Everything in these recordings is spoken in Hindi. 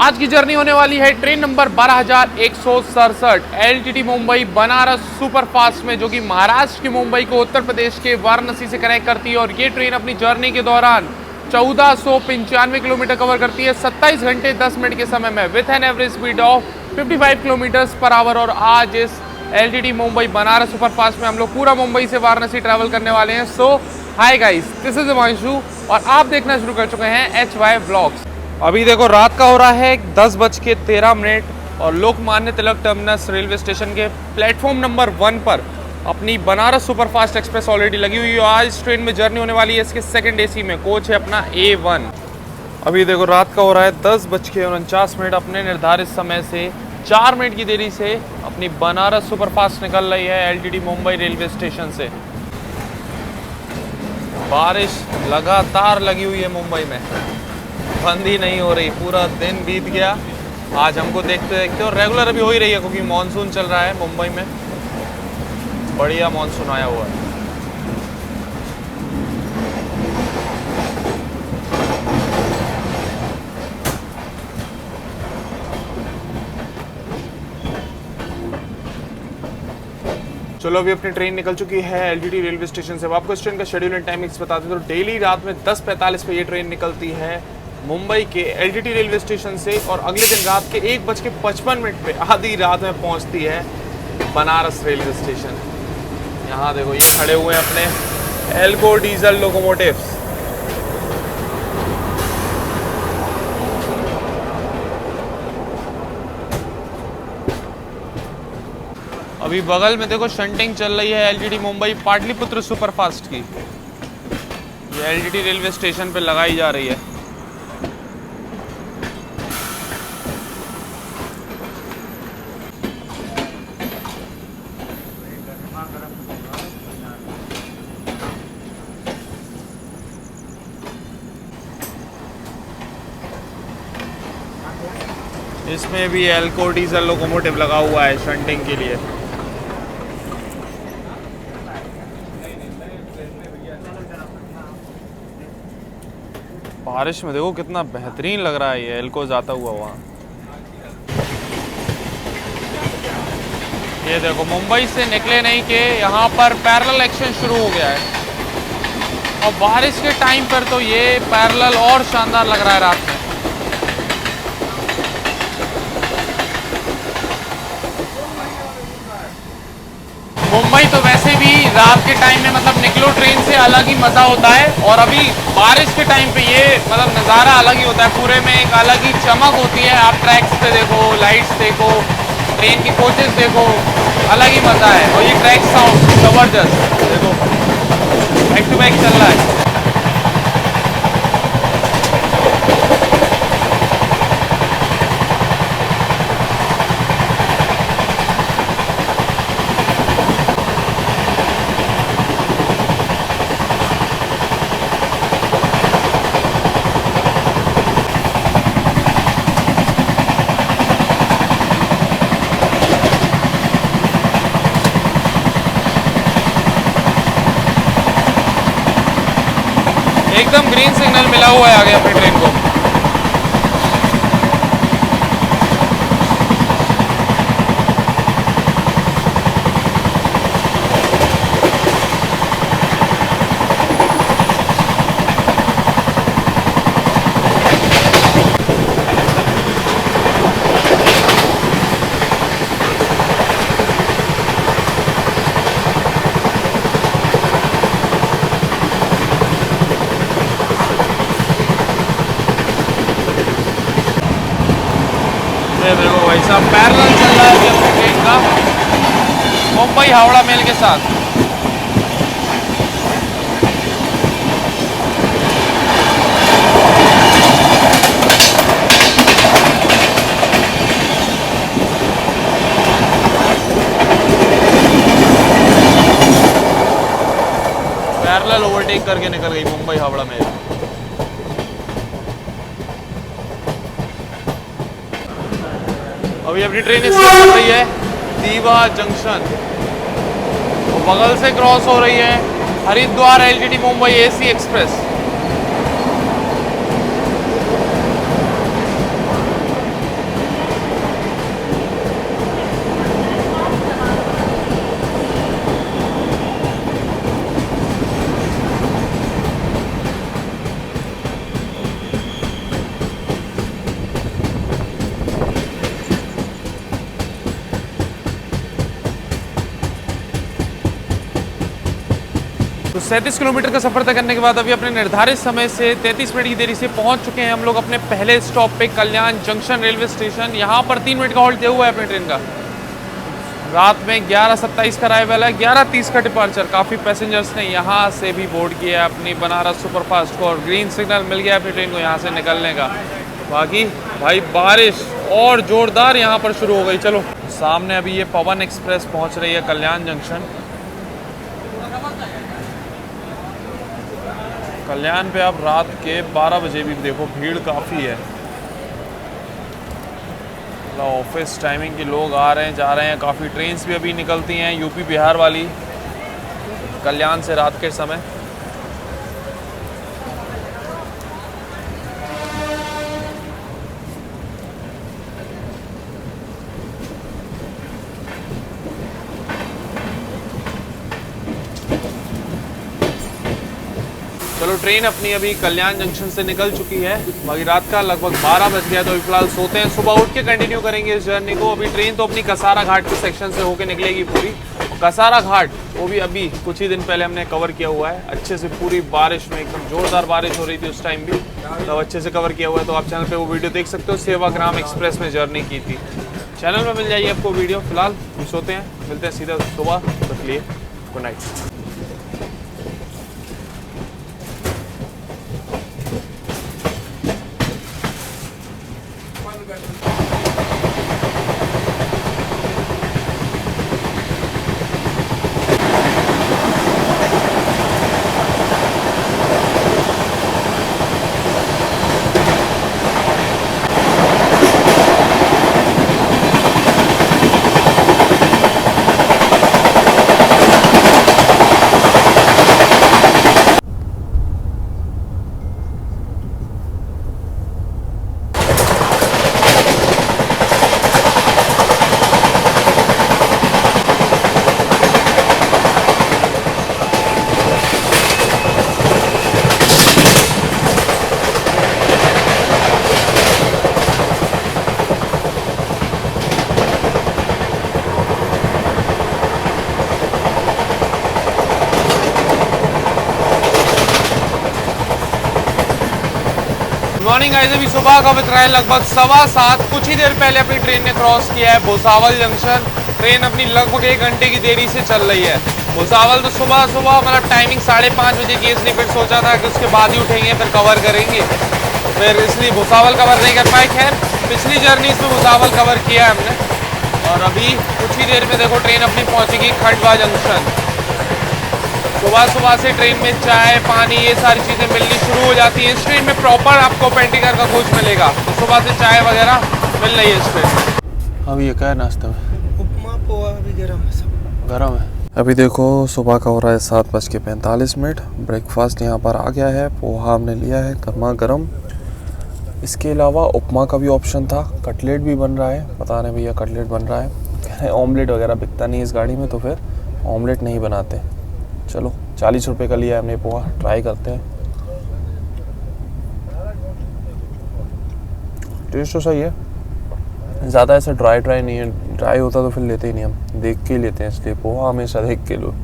आज की जर्नी होने वाली है train number 12,167 LTT Mumbai Banaras superfast में, जो कि महाराष्ट्र के मुंबई को उत्तर प्रदेश के वाराणसी से कनेक्ट करती है। और ये ट्रेन अपनी जर्नी के दौरान 1495 किलोमीटर कवर करती है 27 घंटे 10 मिनट के समय में, with an average speed of 55 kilometre per hour. और आज इस एलटीटी मुंबई बनारस सुपरफास्ट में हम लोग पूरा मुंबई से वाराणसी ट्रैवल करने वाले हैं। So hi guys, this is Himanshu और आप देखना शुरू कर चुके हैं HY व्लॉग्स। अभी देखो रात का हो रहा है 10:13 और Lokmanya Tilak terminus railway station के प्लेटफॉर्म नंबर 1 पर अपनी बनारस सुपरफास्ट एक्सप्रेस ऑलरेडी लगी हुई है। आज इस ट्रेन में जर्नी होने वाली है इसके सेकंड AC में, कोच है अपना A1। अभी देखो रात का हो रहा है 10:49, अपने निर्धारित समय से 4 मिनट की देरी से अपनी बनारस सुपरफास्ट निकल रही है एलटीटी मुंबई रेलवे स्टेशन से। बारिश लगातार लगी हुई है मुंबई में, बंद ही नहीं हो रही, पूरा दिन बीत गया। आज हमको देखते देखते और रेगुलर अभी हो ही रही है क्योंकि मानसून चल रहा है मुंबई में, बढ़िया मानसून आया हुआ है। चलो अभी अपनी ट्रेन निकल चुकी है एलटीटी रेलवे स्टेशन से। अब आपको इस ट्रेन का शेड्यूल एंड टाइमिंग्स बता दें तो डेली रात में 10:45 पे ये ट्रेन निकलती है मुंबई के एलटीटी रेलवे स्टेशन से और अगले दिन रात के 1:55 पे आधी रात में पहुंचती है बनारस रेलवे स्टेशन। यहाँ देखो ये खड़े हुए हैं अपने एल्को डीजल लोकोमोटिव्स। अभी बगल में देखो शंटिंग चल रही है एलटीटी मुंबई पाटलिपुत्र सुपरफास्ट की, ये एलटीटी रेलवे स्टेशन पे लगाई जा रही है। इसमें भी एल्को डीजल लोकोमोटिव लगा हुआ है शंटिंग के लिए। बारिश में देखो कितना बेहतरीन लग रहा है ये एल्को जाता हुआ वहाँ। ये देखो मुंबई से निकले नहीं के यहाँ पर पैरेलल एक्शन शुरू हो गया है और बारिश के टाइम पर तो ये पैरेलल और शानदार लग रहा है रात में। मुंबई तो वैसे भी रात के टाइम में मतलब निकलो ट्रेन से अलग ही मज़ा होता है और अभी बारिश के टाइम पे ये मतलब नज़ारा अलग ही होता है, पूरे में एक अलग ही चमक होती है। आप ट्रैक्स पे देखो, लाइट्स देखो, ट्रेन की कोचेस देखो, अलग ही मज़ा है। और ये ट्रैक साउंड ज़बरदस्त देखो, बैक टू बैक चल रहा है। एकदम ग्रीन सिग्नल मिला हुआ है आगे अपनी ट्रेन को। देखो भाई साहब पैरेलल चल रहा है अभी अपनी ट्रेन का मुंबई हावड़ा मेल के साथ। पैरेलल ओवरटेक करके निकल गई मुंबई हावड़ा मेल। अभी अपनी ट्रेन स्टार्ट कर रही है दीवा जंक्शन, बगल से क्रॉस हो रही है Haridwar LTT Mumbai AC express. तो 37 किलोमीटर का सफ़र तय करने के बाद अभी अपने निर्धारित समय से 33 मिनट की देरी से पहुंच चुके हैं हम लोग अपने पहले स्टॉप पे कल्याण जंक्शन रेलवे स्टेशन। यहाँ पर 3 मिनट का हॉल्ट दिया हुआ है अपनी ट्रेन का। रात में 11:27 का अराइवल है, 11:30 का डिपार्चर। काफ़ी पैसेंजर्स ने यहाँ से भी बोर्ड किया है अपनी बनारस सुपरफास्ट को और ग्रीन सिग्नल मिल गया अपनी ट्रेन को यहाँ से निकलने का। बाकी भाई बारिश और ज़ोरदार यहाँ पर शुरू हो गई। चलो सामने अभी ये पवन एक्सप्रेस पहुँच रही है कल्याण जंक्शन। कल्याण पे आप रात के 12 बजे भी देखो भीड़ काफ़ी है। ऑफिस टाइमिंग के लोग आ रहे हैं जा रहे हैं। काफ़ी ट्रेन्स भी अभी निकलती हैं यूपी बिहार वाली कल्याण से रात के समय। चलो ट्रेन अपनी अभी कल्याण जंक्शन से निकल चुकी है। बाकी रात का लगभग 12 बज गया तो अभी फिलहाल सोते हैं। सुबह उठ के कंटिन्यू करेंगे इस जर्नी को। अभी ट्रेन तो अपनी कसारा घाट के सेक्शन से होके निकलेगी पूरी। कसारा घाट वो भी अभी कुछ ही दिन पहले हमने कवर किया हुआ है अच्छे से। पूरी बारिश में एकदम ज़ोरदार बारिश हो रही थी उस टाइम भी, तब अच्छे से कवर किया हुआ है। तो आप चैनल पर वो वीडियो देख सकते हो। सेवाग्राम एक्सप्रेस में जर्नी की थी, चैनल में मिल जाइए आपको वीडियो। फिलहाल हम सोते हैं, मिलते हैं सीधा सुबह। तक लिए गुड नाइट। मॉर्निंग गाइस, अभी सुबह का बज रहा है लगभग 7:15। कुछ ही देर पहले अपनी ट्रेन ने क्रॉस किया है भुसावल जंक्शन। ट्रेन अपनी लगभग 1 घंटे की देरी से चल रही है। भुसावल तो सुबह मतलब टाइमिंग 5:30 बजे की, इसलिए फिर सोचा था कि उसके बाद ही उठेंगे फिर कवर करेंगे, फिर इसलिए भुसावल कवर नहीं कर पाए। खैर पिछली जर्नी में भुसावल कवर किया है हमने। और अभी कुछ ही देर में देखो ट्रेन अपनी पहुँचेगी खंडवा जंक्शन। सुबह सुबह से ट्रेन में चाय पानी ये सारी चीज़ें मिलनी शुरू हो जाती हैं। इस ट्रेन में प्रॉपर आपको पेंटिकर का कुछ मिलेगा, तो सुबह से चाय वगैरह मिल रही है इस ट्रेन। अभी ये क्या है नाश्ते में? उपमा पोहा अभी गर्म है, सब गर्म है। अभी देखो सुबह का हो रहा है 7:45। ब्रेकफास्ट यहाँ पर आ गया है। पोहा हमने लिया है गर्मा गर्म। इसके अलावा उपमा का भी ऑप्शन था। कटलेट भी बन रहा है, पता नहीं भैया कटलेट बन रहा है। ऑमलेट वगैरह बिकता नहीं इस गाड़ी में, तो फिर ऑमलेट नहीं बनाते। चलो 40 रुपये का लिया हमने पोहा, ट्राई करते हैं। टेस्ट तो सही है, ज़्यादा ऐसा ड्राई नहीं है। ड्राई होता तो फिर लेते ही नहीं, हम देख के लेते हैं, इसलिए पोहा हमेशा देख के लो।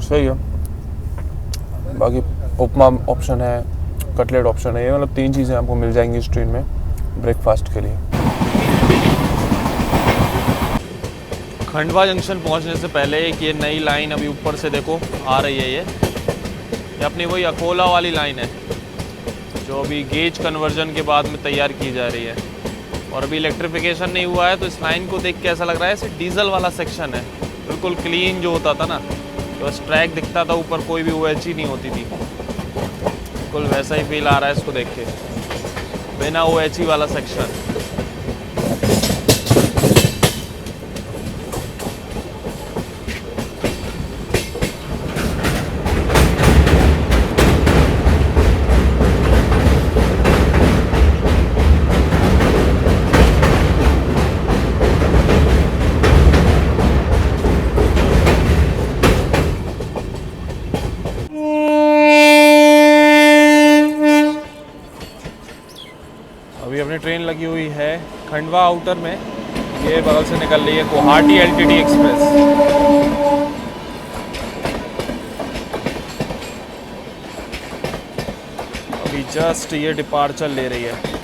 सही है। बाकी उपमा ऑप्शन है, कटलेट ऑप्शन है, ये मतलब 3 चीज़ें आपको मिल जाएंगी इस ट्रेन में ब्रेकफास्ट के लिए। खंडवा जंक्शन पहुंचने से पहले एक ये नई लाइन अभी ऊपर से देखो आ रही है। ये अपनी वही अकोला वाली लाइन है जो अभी गेज कन्वर्जन के बाद में तैयार की जा रही है। और अभी इलेक्ट्रिफिकेशन नहीं हुआ है, तो इस लाइन को देख के ऐसा लग रहा है जैसे डीजल वाला सेक्शन है। बिल्कुल क्लीन जो होता था ना, तो बस ट्रैक दिखता था ऊपर, कोई भी OH नहीं होती थी। बिल्कुल वैसा ही फील आ रहा है इसको देख के, बिना OH वाला सेक्शन। अभी अपनी ट्रेन लगी हुई है खंडवा आउटर में। ये बगल से निकल रही है गुवाहाटी LTT एक्सप्रेस। जस्ट ये डिपार्चर ले रही है।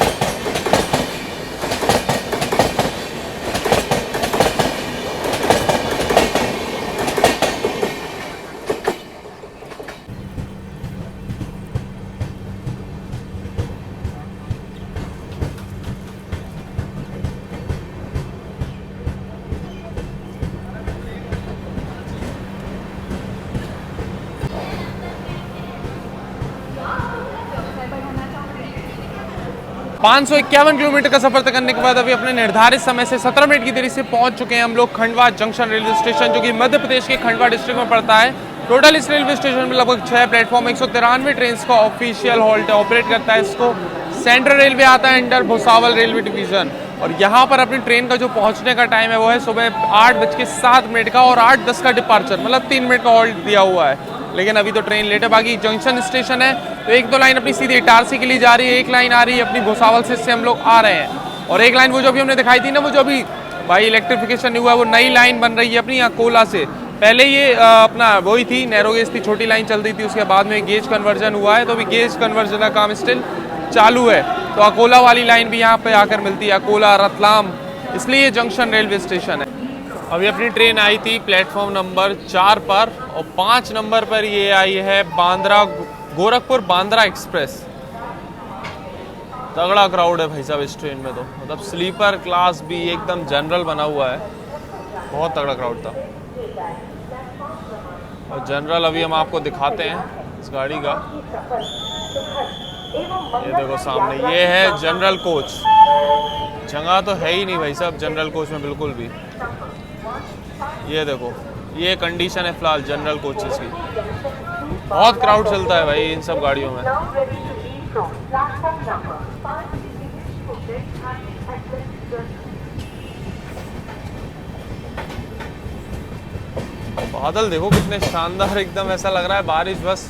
पाँच सौ 51 किलोमीटर का सफर तय करने के बाद अभी अपने निर्धारित समय से 17 मिनट की देरी से पहुंच चुके हैं हम लोग खंडवा जंक्शन रेलवे स्टेशन, जो कि मध्य प्रदेश के खंडवा डिस्ट्रिक्ट में पड़ता है। टोटल इस रेलवे स्टेशन में लगभग 6 प्लेटफॉर्म 193 ट्रेन का ऑफिशियल हॉल्ट ऑपरेट करता है। इसको सेंट्रल रेलवे आता है अंडर भुसावल रेलवे डिवीजन। और यहाँ पर अपनी ट्रेन का जो पहुँचने का टाइम है वो है सुबह 8:07 का और 8:10 का डिपार्चर, मतलब 3 मिनट का हॉल्ट दिया हुआ है। लेकिन अभी तो ट्रेन लेट है। बाकी जंक्शन स्टेशन है तो एक दो लाइन अपनी सीधी इटारसी के लिए जा रही है, एक लाइन आ रही है अपनी भुसावल से, इससे हम लोग आ रहे हैं। और एक लाइन वो जो अभी हमने दिखाई थी ना, वो जो अभी भाई इलेक्ट्रिफिकेशन नहीं हुआ है, वो नई लाइन बन रही है अपनी अकोला से। पहले ये अपना वही थी, नैरो गेज थी, छोटी लाइन चलती थी, उसके बाद में गेज कन्वर्जन हुआ है। तो अभी गेज कन्वर्जन का काम स्टिल चालू है। तो अकोला वाली लाइन भी यहाँ पे आकर मिलती है, अकोला रतलाम, इसलिए ये जंक्शन रेलवे स्टेशन है। अभी अपनी ट्रेन आई थी प्लेटफॉर्म नंबर 4 पर और 5 नंबर पर ये आई है बांद्रा गोरखपुर बांद्रा एक्सप्रेस। तगड़ा क्राउड है भाई साहब इस ट्रेन में, तो मतलब स्लीपर क्लास भी एकदम जनरल बना हुआ है, बहुत तगड़ा क्राउड था। और जनरल अभी हम आपको दिखाते हैं इस गाड़ी का, ये देखो सामने, ये है जनरल कोच। जगह तो है ही नहीं भाई साहब जनरल कोच में बिल्कुल भी। ये देखो, ये कंडीशन है फिलहाल जनरल कोचेस की। बहुत क्राउड चलता है भाई इन सब गाड़ियों में। बादल देखो कितने शानदार, एकदम ऐसा लग रहा है बारिश बस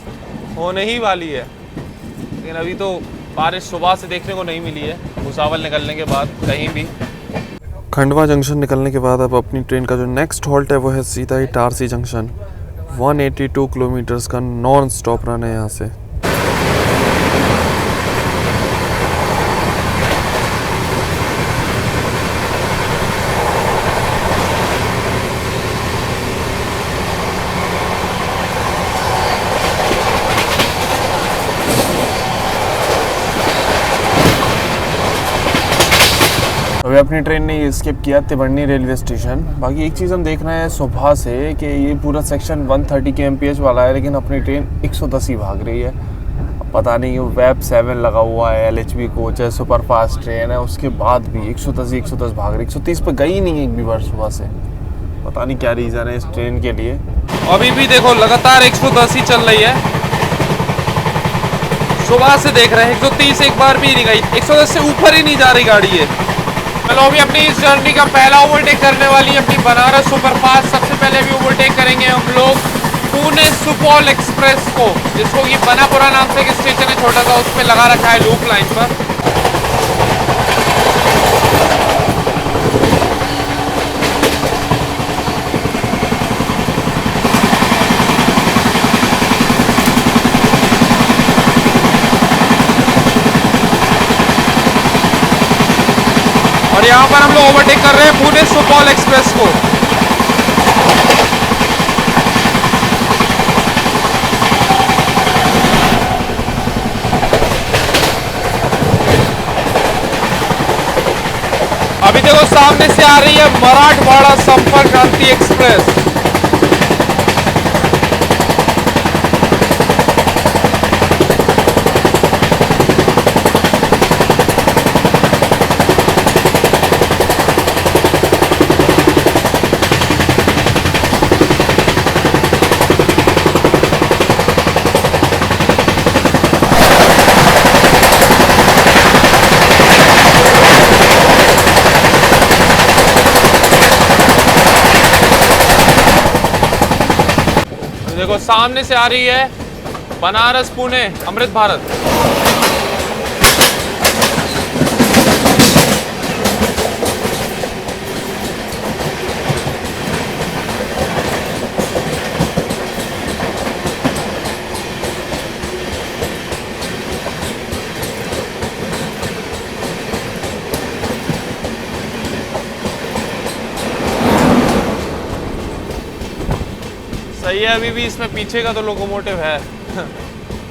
होने ही वाली है। लेकिन अभी तो बारिश सुबह से देखने को नहीं मिली है, भुसावल निकलने के बाद कहीं भी। खंडवा जंक्शन निकलने के बाद अब अपनी ट्रेन का जो नेक्स्ट हॉल्ट है वो है सीधा इटारसी जंक्शन। 182 किलोमीटर्स का नॉन स्टॉप रन है यहाँ से। अभी अपनी ट्रेन ने स्किप किया तिवंडी रेलवे स्टेशन। बाकी एक चीज़ हम देख रहे हैं सुबह से कि ये पूरा सेक्शन 130 kmph वाला है, लेकिन अपनी ट्रेन 110 ही भाग रही है। अब पता नहीं, वेब 7 लगा हुआ है, LHB कोच है, सुपर फास्ट ट्रेन है, उसके बाद भी 110 भाग रही है। 130 पे गई नहीं एक भी बार सुबह से, पता नहीं क्या रीज़न है इस ट्रेन के लिए। अभी भी देखो लगातार 110 ही चल रही है, सुबह से देख रहे हैं 130 एक बार भी नहीं गई, 110 से ऊपर ही नहीं जा रही गाड़ी है। चलो अभी अपनी इस जर्नी का पहला ओवरटेक करने वाली है अपनी बनारस सुपरफास्ट। सबसे पहले अभी ओवरटेक करेंगे हम लोग पुणे सुपौल एक्सप्रेस को, जिसको कि बनापुरा नाम से एक स्टेशन है छोटा सा, उस पर लगा रखा है लूप लाइन पर। और यहाँ पर हम लोग ओवरटेक कर रहे हैं पुणे सुपौल एक्सप्रेस को। अभी देखो सामने से आ रही है मराठवाड़ा संपर्क क्रांति एक्सप्रेस। देखो सामने से आ रही है बनारस पुणे अमृत भारत। सही है, अभी भी इसमें पीछे का तो लोकोमोटिव है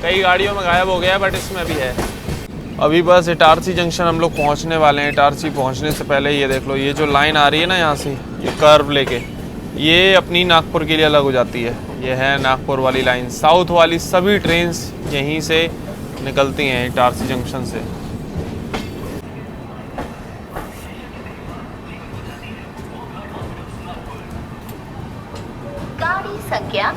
कई गाड़ियों में गायब हो गया है, बट इसमें भी है। अभी बस इटारसी जंक्शन हम लोग पहुंचने वाले हैं। इटारसी पहुंचने से पहले ये देख लो, ये जो लाइन आ रही है ना यहाँ से, ये कर्व लेके, ये अपनी नागपुर के लिए अलग हो जाती है। ये है नागपुर वाली लाइन। साउथ वाली सभी ट्रेन्स यहीं से निकलती हैं, इटारसी जंक्शन से। गाड़ी संख्या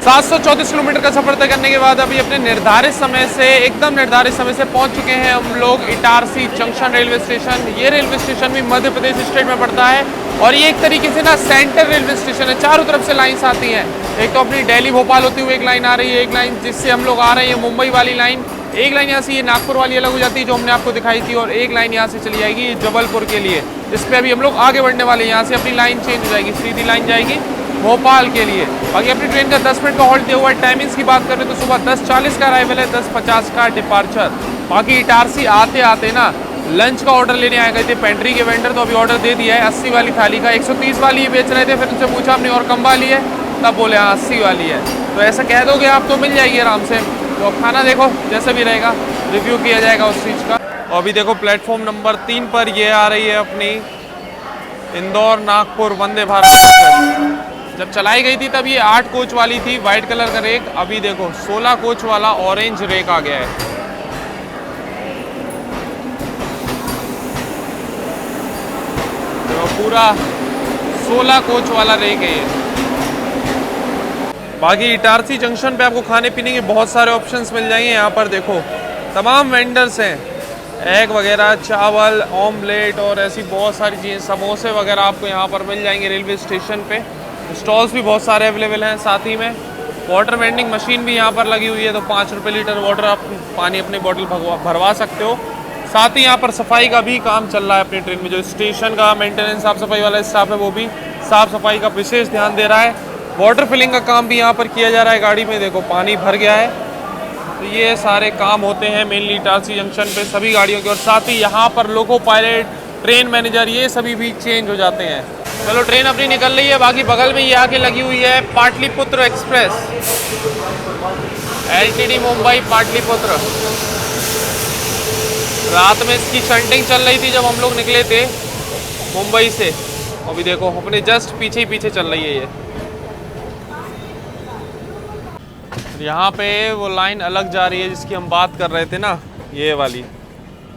734 किलोमीटर का सफर तय करने के बाद अभी अपने निर्धारित समय से, एकदम निर्धारित समय से पहुंच चुके हैं हम लोग इटारसी जंक्शन रेलवे स्टेशन। ये रेलवे स्टेशन भी मध्य प्रदेश स्टेट में पड़ता है और ये एक तरीके से ना सेंटर रेलवे स्टेशन है। चारों तरफ से लाइन्स आती हैं। एक तो अपनी दिल्ली भोपाल होती हुई एक लाइन आ रही है, एक लाइन जिससे हम लोग आ रहे हैं मुंबई वाली लाइन, एक लाइन यहाँ से ये नागपुर वाली अलग हो जाती है जो हमने आपको दिखाई थी, और एक लाइन यहाँ से चली जाएगी जबलपुर के लिए। इस पर अभी हम लोग आगे बढ़ने वाले हैं। यहाँ से अपनी लाइन चेंज हो जाएगी, सीधी लाइन जाएगी भोपाल के लिए। बाकी अपनी ट्रेन का 10 मिनट का हॉल्ट दिया हुआ है। टाइमिंग्स की बात करें तो सुबह 10:40 का अराइवल है, 10:50 का डिपार्चर। बाकी इटारसी आते आते ना लंच का ऑर्डर लेने आए गए थे पेंट्री के वेंडर, तो अभी ऑर्डर दे दिया है 80 वाली थाली का। 130 वाली बेच रहे थे, फिर उनसे पूछा हमने और कम वाली है, तब बोले हाँ 80 वाली है। तो ऐसा कह दोगे आप तो मिल जाएगी आराम से। तो खाना देखो जैसा भी रहेगा, रिव्यू किया जाएगा उस चीज़ का। और अभी देखो प्लेटफॉर्म नंबर 3 पर ये आ रही है अपनी इंदौर नागपुर वंदे भारत एक्सप्रेस। जब चलाई गई थी तब ये 8 कोच वाली थी, वाइट कलर का रेक। अभी देखो 16 कोच वाला ऑरेंज रेक आ गया है। तो पूरा 16 कोच वाला रेक है ये। बाकी इटारसी जंक्शन पे आपको खाने पीने के बहुत सारे ऑप्शंस मिल जाएंगे। यहाँ पर देखो तमाम वेंडर्स हैं, एग वगैरह, चावल, ऑमलेट और ऐसी बहुत सारी चीज़ें, समोसे वगैरह आपको यहाँ पर मिल जाएंगे रेलवे स्टेशन पे। स्टॉल्स भी बहुत सारे अवेलेबल हैं। साथ ही में वाटर वेंडिंग मशीन भी यहाँ पर लगी हुई है, तो 5 रुपये लीटर वाटर आप पानी अपनी बॉटल भरवा सकते हो। साथ ही यहाँ पर सफाई का भी काम चल रहा है अपनी ट्रेन में। जो स्टेशन का मेंटेनेंस साफ सफाई वाला स्टाफ है वो भी साफ सफाई का विशेष ध्यान दे रहा है। वाटर फिलिंग का काम भी यहाँ पर किया जा रहा है। गाड़ी में देखो पानी भर गया है। तो ये सारे काम होते हैं मेनली इटारसी जंक्शन पे सभी गाड़ियों के। और साथ ही यहाँ पर लोको पायलट, ट्रेन मैनेजर, ये सभी भी चेंज हो जाते हैं। चलो ट्रेन अपनी निकल रही है। बाकी बगल में ये आके लगी हुई है पाटलिपुत्र एक्सप्रेस, LTD मुंबई पाटलिपुत्र। रात में इसकी शंटिंग चल रही थी जब हम लोग निकले थे मुंबई से। अभी देखो अपने जस्ट पीछे ही पीछे चल रही है ये। यहाँ पे वो लाइन अलग जा रही है जिसकी हम बात कर रहे थे ना, ये वाली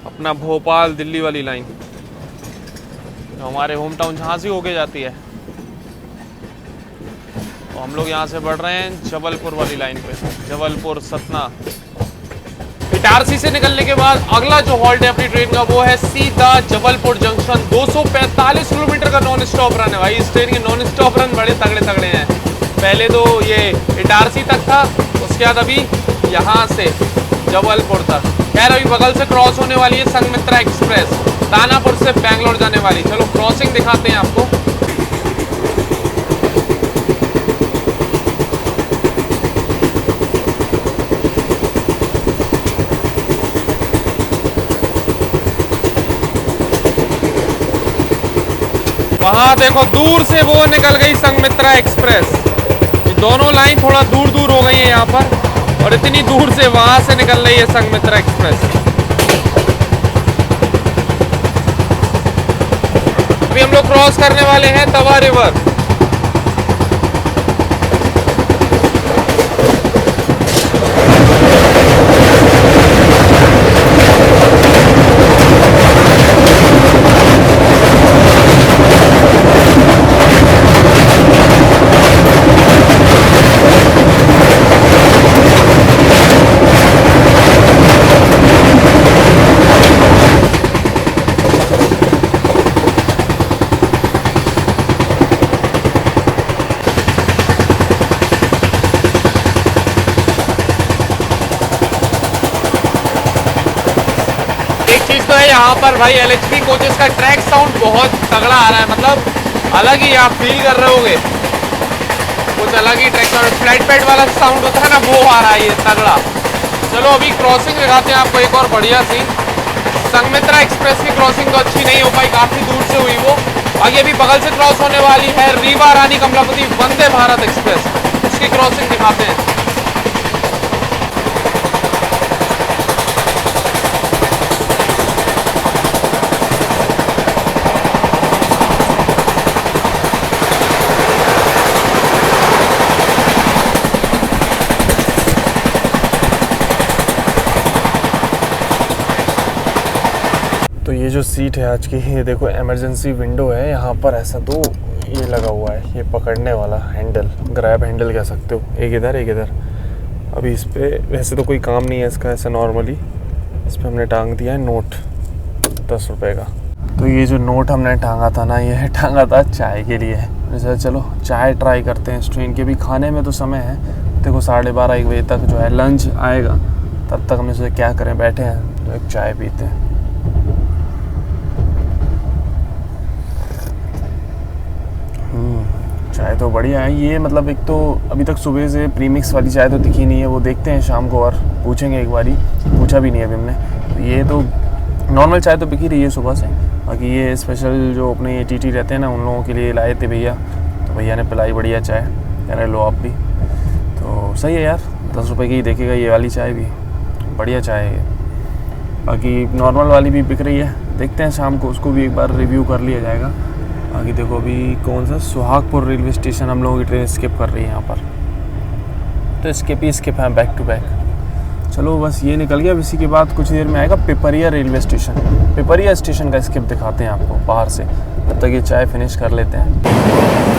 अपना भोपाल दिल्ली वाली लाइन, तो हमारे होम टाउन झांसी होके जाती है। तो हम लोग यहाँ से बढ़ रहे हैं जबलपुर वाली लाइन पे, जबलपुर सतना। इटारसी से निकलने के बाद अगला जो हॉल्ट है अपनी ट्रेन का वो है सीधा जबलपुर जंक्शन। 245 किलोमीटर का नॉन स्टॉप रन है भाई। इस ट्रेन के नॉन स्टॉप रन बड़े तगड़े तगड़े हैं। पहले तो ये इटारसी तक था, उसके बाद अभी यहाँ से जबलपुर तक। खैर अभी बगल से क्रॉस होने वाली है संघमित्रा एक्सप्रेस, दानापुर से बैंगलोर जाने वाली। चलो क्रॉसिंग दिखाते हैं आपको। वहाँ देखो दूर से वो निकल गई संघमित्रा एक्सप्रेस। दोनों लाइन थोड़ा दूर दूर हो गई है यहाँ पर, और इतनी दूर से वहां से निकल रही है संघमित्रा एक्सप्रेस। अभी हम लोग क्रॉस करने वाले हैं तवा रिवर। यहाँ पर भाई LHB कोचेस का ट्रैक साउंड बहुत तगड़ा आ रहा है, मतलब अलग ही आप फील कर रहे होगे। कुछ अलग ही ट्रैक साउंड, फ्लैट पैड वाला साउंड होता है ना, वो आ रहा है ये तगड़ा। चलो अभी क्रॉसिंग दिखाते हैं आपको एक और बढ़िया सी। संघमित्रा एक्सप्रेस की क्रॉसिंग तो अच्छी नहीं हो पाई, काफी दूर से हुई वो। आगे अभी बगल से क्रॉस होने वाली है रीवा रानी कमलापति वंदे भारत एक्सप्रेस, उसकी क्रॉसिंग दिखाते हैं। तो ये जो सीट है आज की, ये देखो इमरजेंसी विंडो है यहाँ पर, ऐसा तो ये लगा हुआ है, ये पकड़ने वाला हैंडल, ग्रैब हैंडल कह सकते हो, एक इधर एक इधर। अभी इस पर वैसे तो कोई काम नहीं है इसका, ऐसा नॉर्मली इस पर हमने टांग दिया है नोट 10 रुपये का। तो ये जो नोट हमने टांगा था ना, ये टांगा था चाय के लिए। जैसे चलो चाय ट्राई करते हैं इस ट्रेन के भी। खाने में तो समय है, देखो 12:30-1 बजे तक जो है लंच आएगा, तब तक हम इसे क्या करें, बैठे हैं तो एक चाय पीते हैं। चाय तो बढ़िया है ये, मतलब एक तो अभी तक सुबह से प्रीमिक्स वाली चाय तो दिखी नहीं है, वो देखते हैं शाम को और पूछेंगे एक बारी, पूछा भी नहीं अभी हमने। तो ये तो नॉर्मल चाय तो बिकी रही है सुबह से, बाकी ये स्पेशल जो अपने ये टीटी रहते हैं ना, उन लोगों के लिए लाए थे भैया, तो भैया ने पिलाई बढ़िया चाय, कह रहे लो आप भी। तो सही है यार, 10 रुपये की ही देखेगा ये वाली चाय भी, बढ़िया चाय है। बाकी नॉर्मल वाली भी बिक रही है, देखते हैं शाम को उसको भी एक बार रिव्यू कर लिया जाएगा। बाकी देखो अभी कौन सा सुहागपुर रेलवे स्टेशन हम लोगों की ट्रेन स्किप कर रही है यहाँ पर, तो स्किप ही स्किप है बैक टू बैक। चलो बस ये निकल गया। अब इसी के बाद कुछ देर में आएगा Pipariya railway station, Pipariya station का स्किप दिखाते हैं आपको बाहर से, तब तक ये चाय फिनिश कर लेते हैं।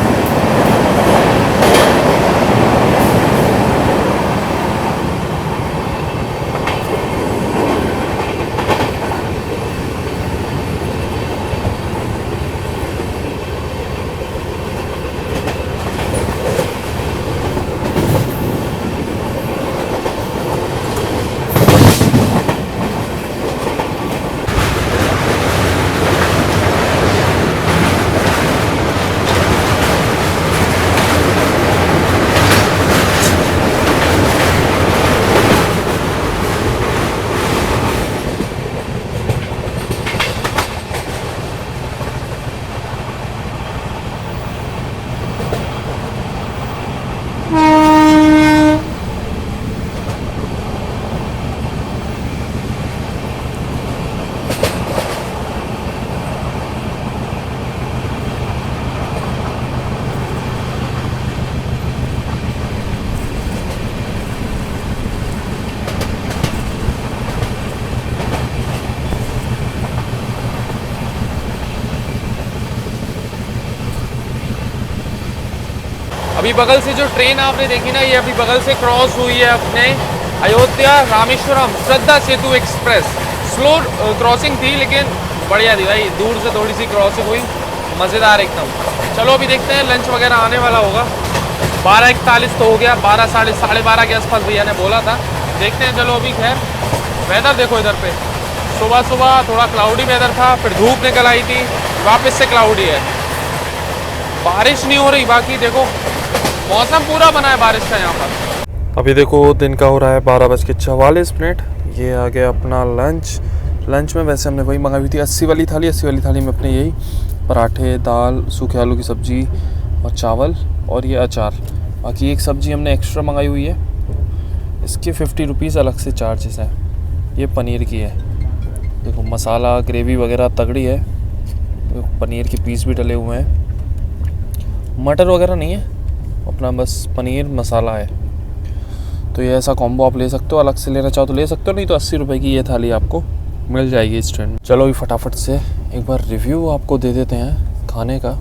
अभी बगल से जो ट्रेन आपने देखी ना, ये अभी बगल से क्रॉस हुई है अपने अयोध्या रामेश्वरम श्रद्धा सेतु एक्सप्रेस। स्लो क्रॉसिंग थी लेकिन बढ़िया थी भाई, दूर से थोड़ी सी क्रॉसिंग हुई, मज़ेदार एकदम। चलो अभी देखते हैं, लंच वगैरह आने वाला होगा। 12:41 तो हो गया, 12 साढ़े 12 के आसपास भैया ने बोला था, देखते हैं। चलो अभी खैर वेदर देखो इधर पे, सुबह सुबह थोड़ा क्लाउडी वेदर था, फिर धूप निकल आई थी, वापस से क्लाउडी है, बारिश नहीं हो रही। बाकी देखो मौसम पूरा बना है बारिश का यहाँ पर। अभी देखो दिन का हो रहा है 12:44। ये आ गया अपना लंच। लंच में वैसे हमने वही मंगाई हुई थी 80 वाली थाली। 80 वाली थाली में अपने यही पराठे, दाल, सूखे आलू की सब्ज़ी और चावल और ये अचार। बाकी एक सब्ज़ी हमने एक्स्ट्रा मंगाई हुई है, इसके 50 रुपीज़ अलग से चार्जेस हैं। ये पनीर की है, देखो मसाला ग्रेवी वगैरह तगड़ी है, पनीर के पीस भी डले हुए हैं, मटर वगैरह नहीं है, अपना बस पनीर मसाला है। तो ये ऐसा कॉम्बो आप ले सकते हो, अलग से लेना चाहो तो ले सकते हो, नहीं तो 80 रुपये की ये थाली आपको मिल जाएगी इस ट्रेन में। चलो अभी फटाफट से एक बार रिव्यू आपको दे देते हैं खाने का।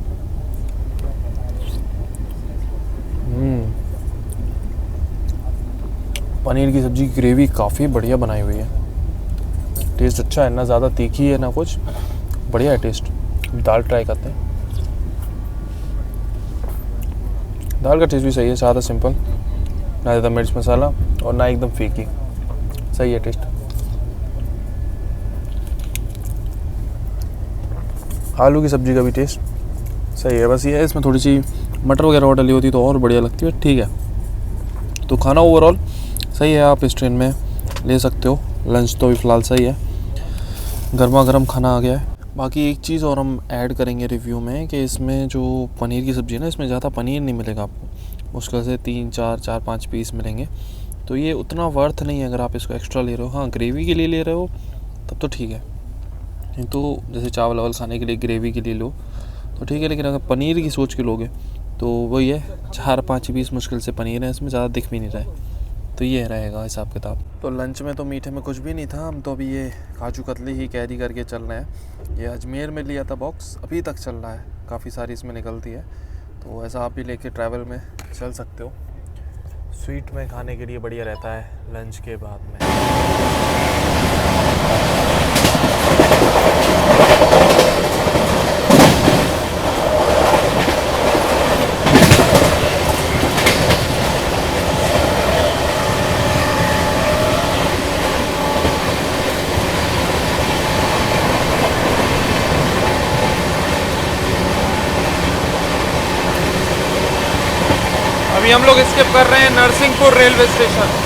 पनीर की सब्ज़ी की ग्रेवी काफ़ी बढ़िया बनाई हुई है, टेस्ट अच्छा है, ना ज़्यादा तीखी है ना कुछ, बढ़िया है टेस्ट। दाल ट्राई करते हैं। दाल का टेस्ट भी सही है, सादा सिंपल, ना ज़्यादा मिर्च मसाला और ना एकदम फीकी, सही है टेस्ट। आलू की सब्ज़ी का भी टेस्ट सही है, बस ये है इसमें थोड़ी सी मटर वगैरह और डली होती तो और बढ़िया लगती है, ठीक है। तो खाना ओवरऑल सही है, आप इस ट्रेन में ले सकते हो। लंच तो भी फ़िलहाल सही है। गर्मा गर्म खाना आ गया है। बाकी एक चीज़ और हम ऐड करेंगे रिव्यू में कि इसमें जो पनीर की सब्ज़ी है ना, इसमें ज़्यादा पनीर नहीं मिलेगा आपको, मुश्किल से 3-4 पीस मिलेंगे। तो ये उतना वर्थ नहीं है अगर आप इसको एक्स्ट्रा ले रहे हो। हाँ, ग्रेवी के लिए ले रहे हो तब तो ठीक है, नहीं तो जैसे चावल वावल खाने के लिए ग्रेवी के लिए लो तो ठीक है, लेकिन अगर पनीर की सोच के लोगे तो वही है, 4-5 पीस मुश्किल से पनीर है इसमें, ज़्यादा दिख भी नहीं रहा है। तो ये रहेगा हिसाब किताब। तो लंच में तो मीठे में कुछ भी नहीं था, हम तो अभी ये काजू कतली ही कैरी करके चल रहे हैं। ये अजमेर में लिया था बॉक्स, अभी तक चल रहा है, काफ़ी सारी इसमें निकलती है, तो ऐसा आप भी लेके ट्रैवल में चल सकते हो। स्वीट में खाने के लिए बढ़िया रहता है लंच के बाद में। अभी हम लोग स्किप कर रहे हैं नरसिंहपुर रेलवे स्टेशन।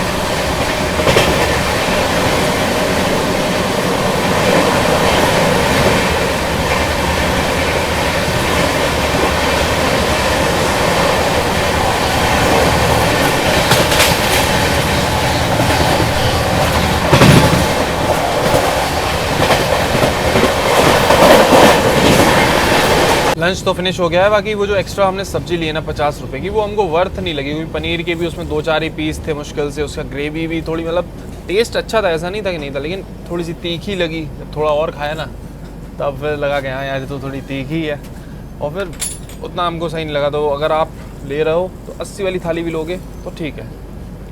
लंच तो फिनिश हो गया है। बाकी वो जो एक्स्ट्रा हमने सब्जी ली है ना 50 रुपए की, वो हमको वर्थ नहीं लगी, क्योंकि पनीर के भी उसमें 2-4 ही पीस थे मुश्किल से, उसका ग्रेवी भी थोड़ी, मतलब टेस्ट अच्छा था, ऐसा नहीं था कि नहीं था, लेकिन थोड़ी सी तीखी लगी। जब थोड़ा और खाया ना तब फिर लगा कि हाँ यार ये तो थोड़ी तीखी है, और फिर उतना हमको सही नहीं लगा। तो अगर आप ले रहे हो तो 80 वाली थाली भी लोगे तो ठीक है।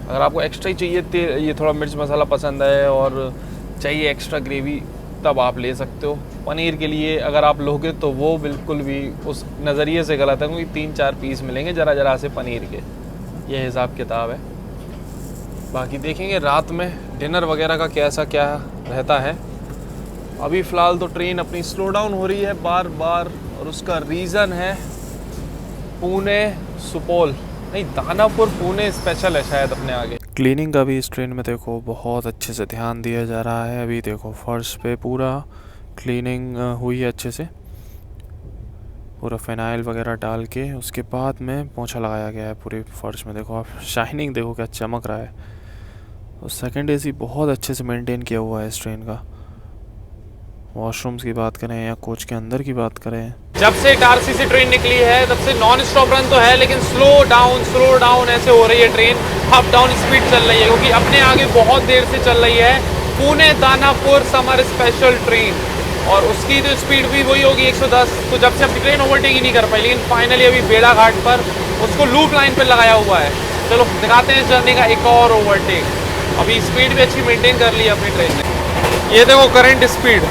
अगर आपको एक्स्ट्रा ही चाहिए, ये थोड़ा मिर्च मसाला पसंद है और चाहिए एक्स्ट्रा ग्रेवी, तब आप ले सकते हो। पनीर के लिए अगर आप लोगे तो वो बिल्कुल भी उस नज़रिए से गलत है, क्योंकि 3-4 पीस मिलेंगे ज़रा से पनीर के, ये हिसाब किताब है। बाकी देखेंगे रात में डिनर वगैरह का कैसा क्या रहता है। अभी फ़िलहाल तो ट्रेन अपनी स्लो डाउन हो रही है बार बार, और उसका रीज़न है पुणे सुपौल, नहीं दानापुर पुणे स्पेशल है शायद अपने आगे। क्लीनिंग का भी इस ट्रेन में देखो बहुत अच्छे से ध्यान दिया जा रहा है। अभी देखो फर्श पे पूरा क्लीनिंग हुई है अच्छे से, पूरा फिनाइल वगैरह डाल के उसके बाद में पोंछा लगाया गया है पूरे फर्श में। देखो आप शाइनिंग देखो क्या चमक रहा है। और सेकंड एसी बहुत अच्छे से मेंटेन किया हुआ है इस ट्रेन का। वॉशरूम्स की बात करें या कोच के अंदर की बात करें, जब से इटारसी से ट्रेन निकली है तब से नॉन स्टॉप रन तो है, लेकिन स्लो डाउन ऐसे हो रही है ट्रेन, अप डाउन स्पीड चल रही है, क्योंकि अपने आगे बहुत देर से चल रही है Pune Danapur summer special train, और उसकी तो स्पीड भी वही होगी 110। तो जब से अपनी ट्रेन ओवरटेक ही नहीं कर पाई, लेकिन फाइनली अभी बेड़ा घाट पर उसको लूप लाइन पर लगाया हुआ है। चलो दिखाते हैं जर्नी का एक और ओवरटेक। अभी स्पीड भी अच्छी मेंटेन कर ली है अपनी ट्रेन ने। ये देखो करंट स्पीड,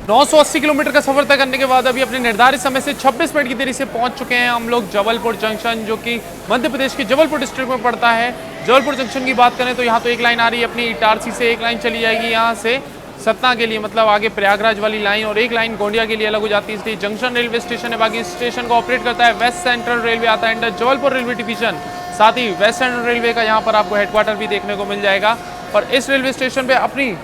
नौ 980 किलोमीटर का सफर तय करने के बाद अभी अपने निर्धारित समय से 26 मिनट की देरी से पहुंच चुके हैं हम लोग जबलपुर जंक्शन, जो कि मध्य प्रदेश के जबलपुर डिस्ट्रिक्ट में पड़ता है। जबलपुर जंक्शन की बात करें तो यहाँ तो एक लाइन आ रही है अपनी इटारसी से, एक लाइन चली जाएगी यहाँ से सतना के लिए, मतलब आगे प्रयागराज वाली लाइन, और एक लाइन गोंडिया के लिए अलग हो जाती है। इसलिए जंक्शन रेलवे स्टेशन है। बाकी स्टेशन को ऑपरेट करता है वेस्ट सेंट्रल रेलवे, आता है अंडर जबलपुर रेलवे डिवीजन। साथ ही वेस्ट सेंट्रल रेलवे का यहाँ पर आपको हेडक्वार्टर भी देखने को मिल जाएगा। और इस रेलवे स्टेशन पे अपनी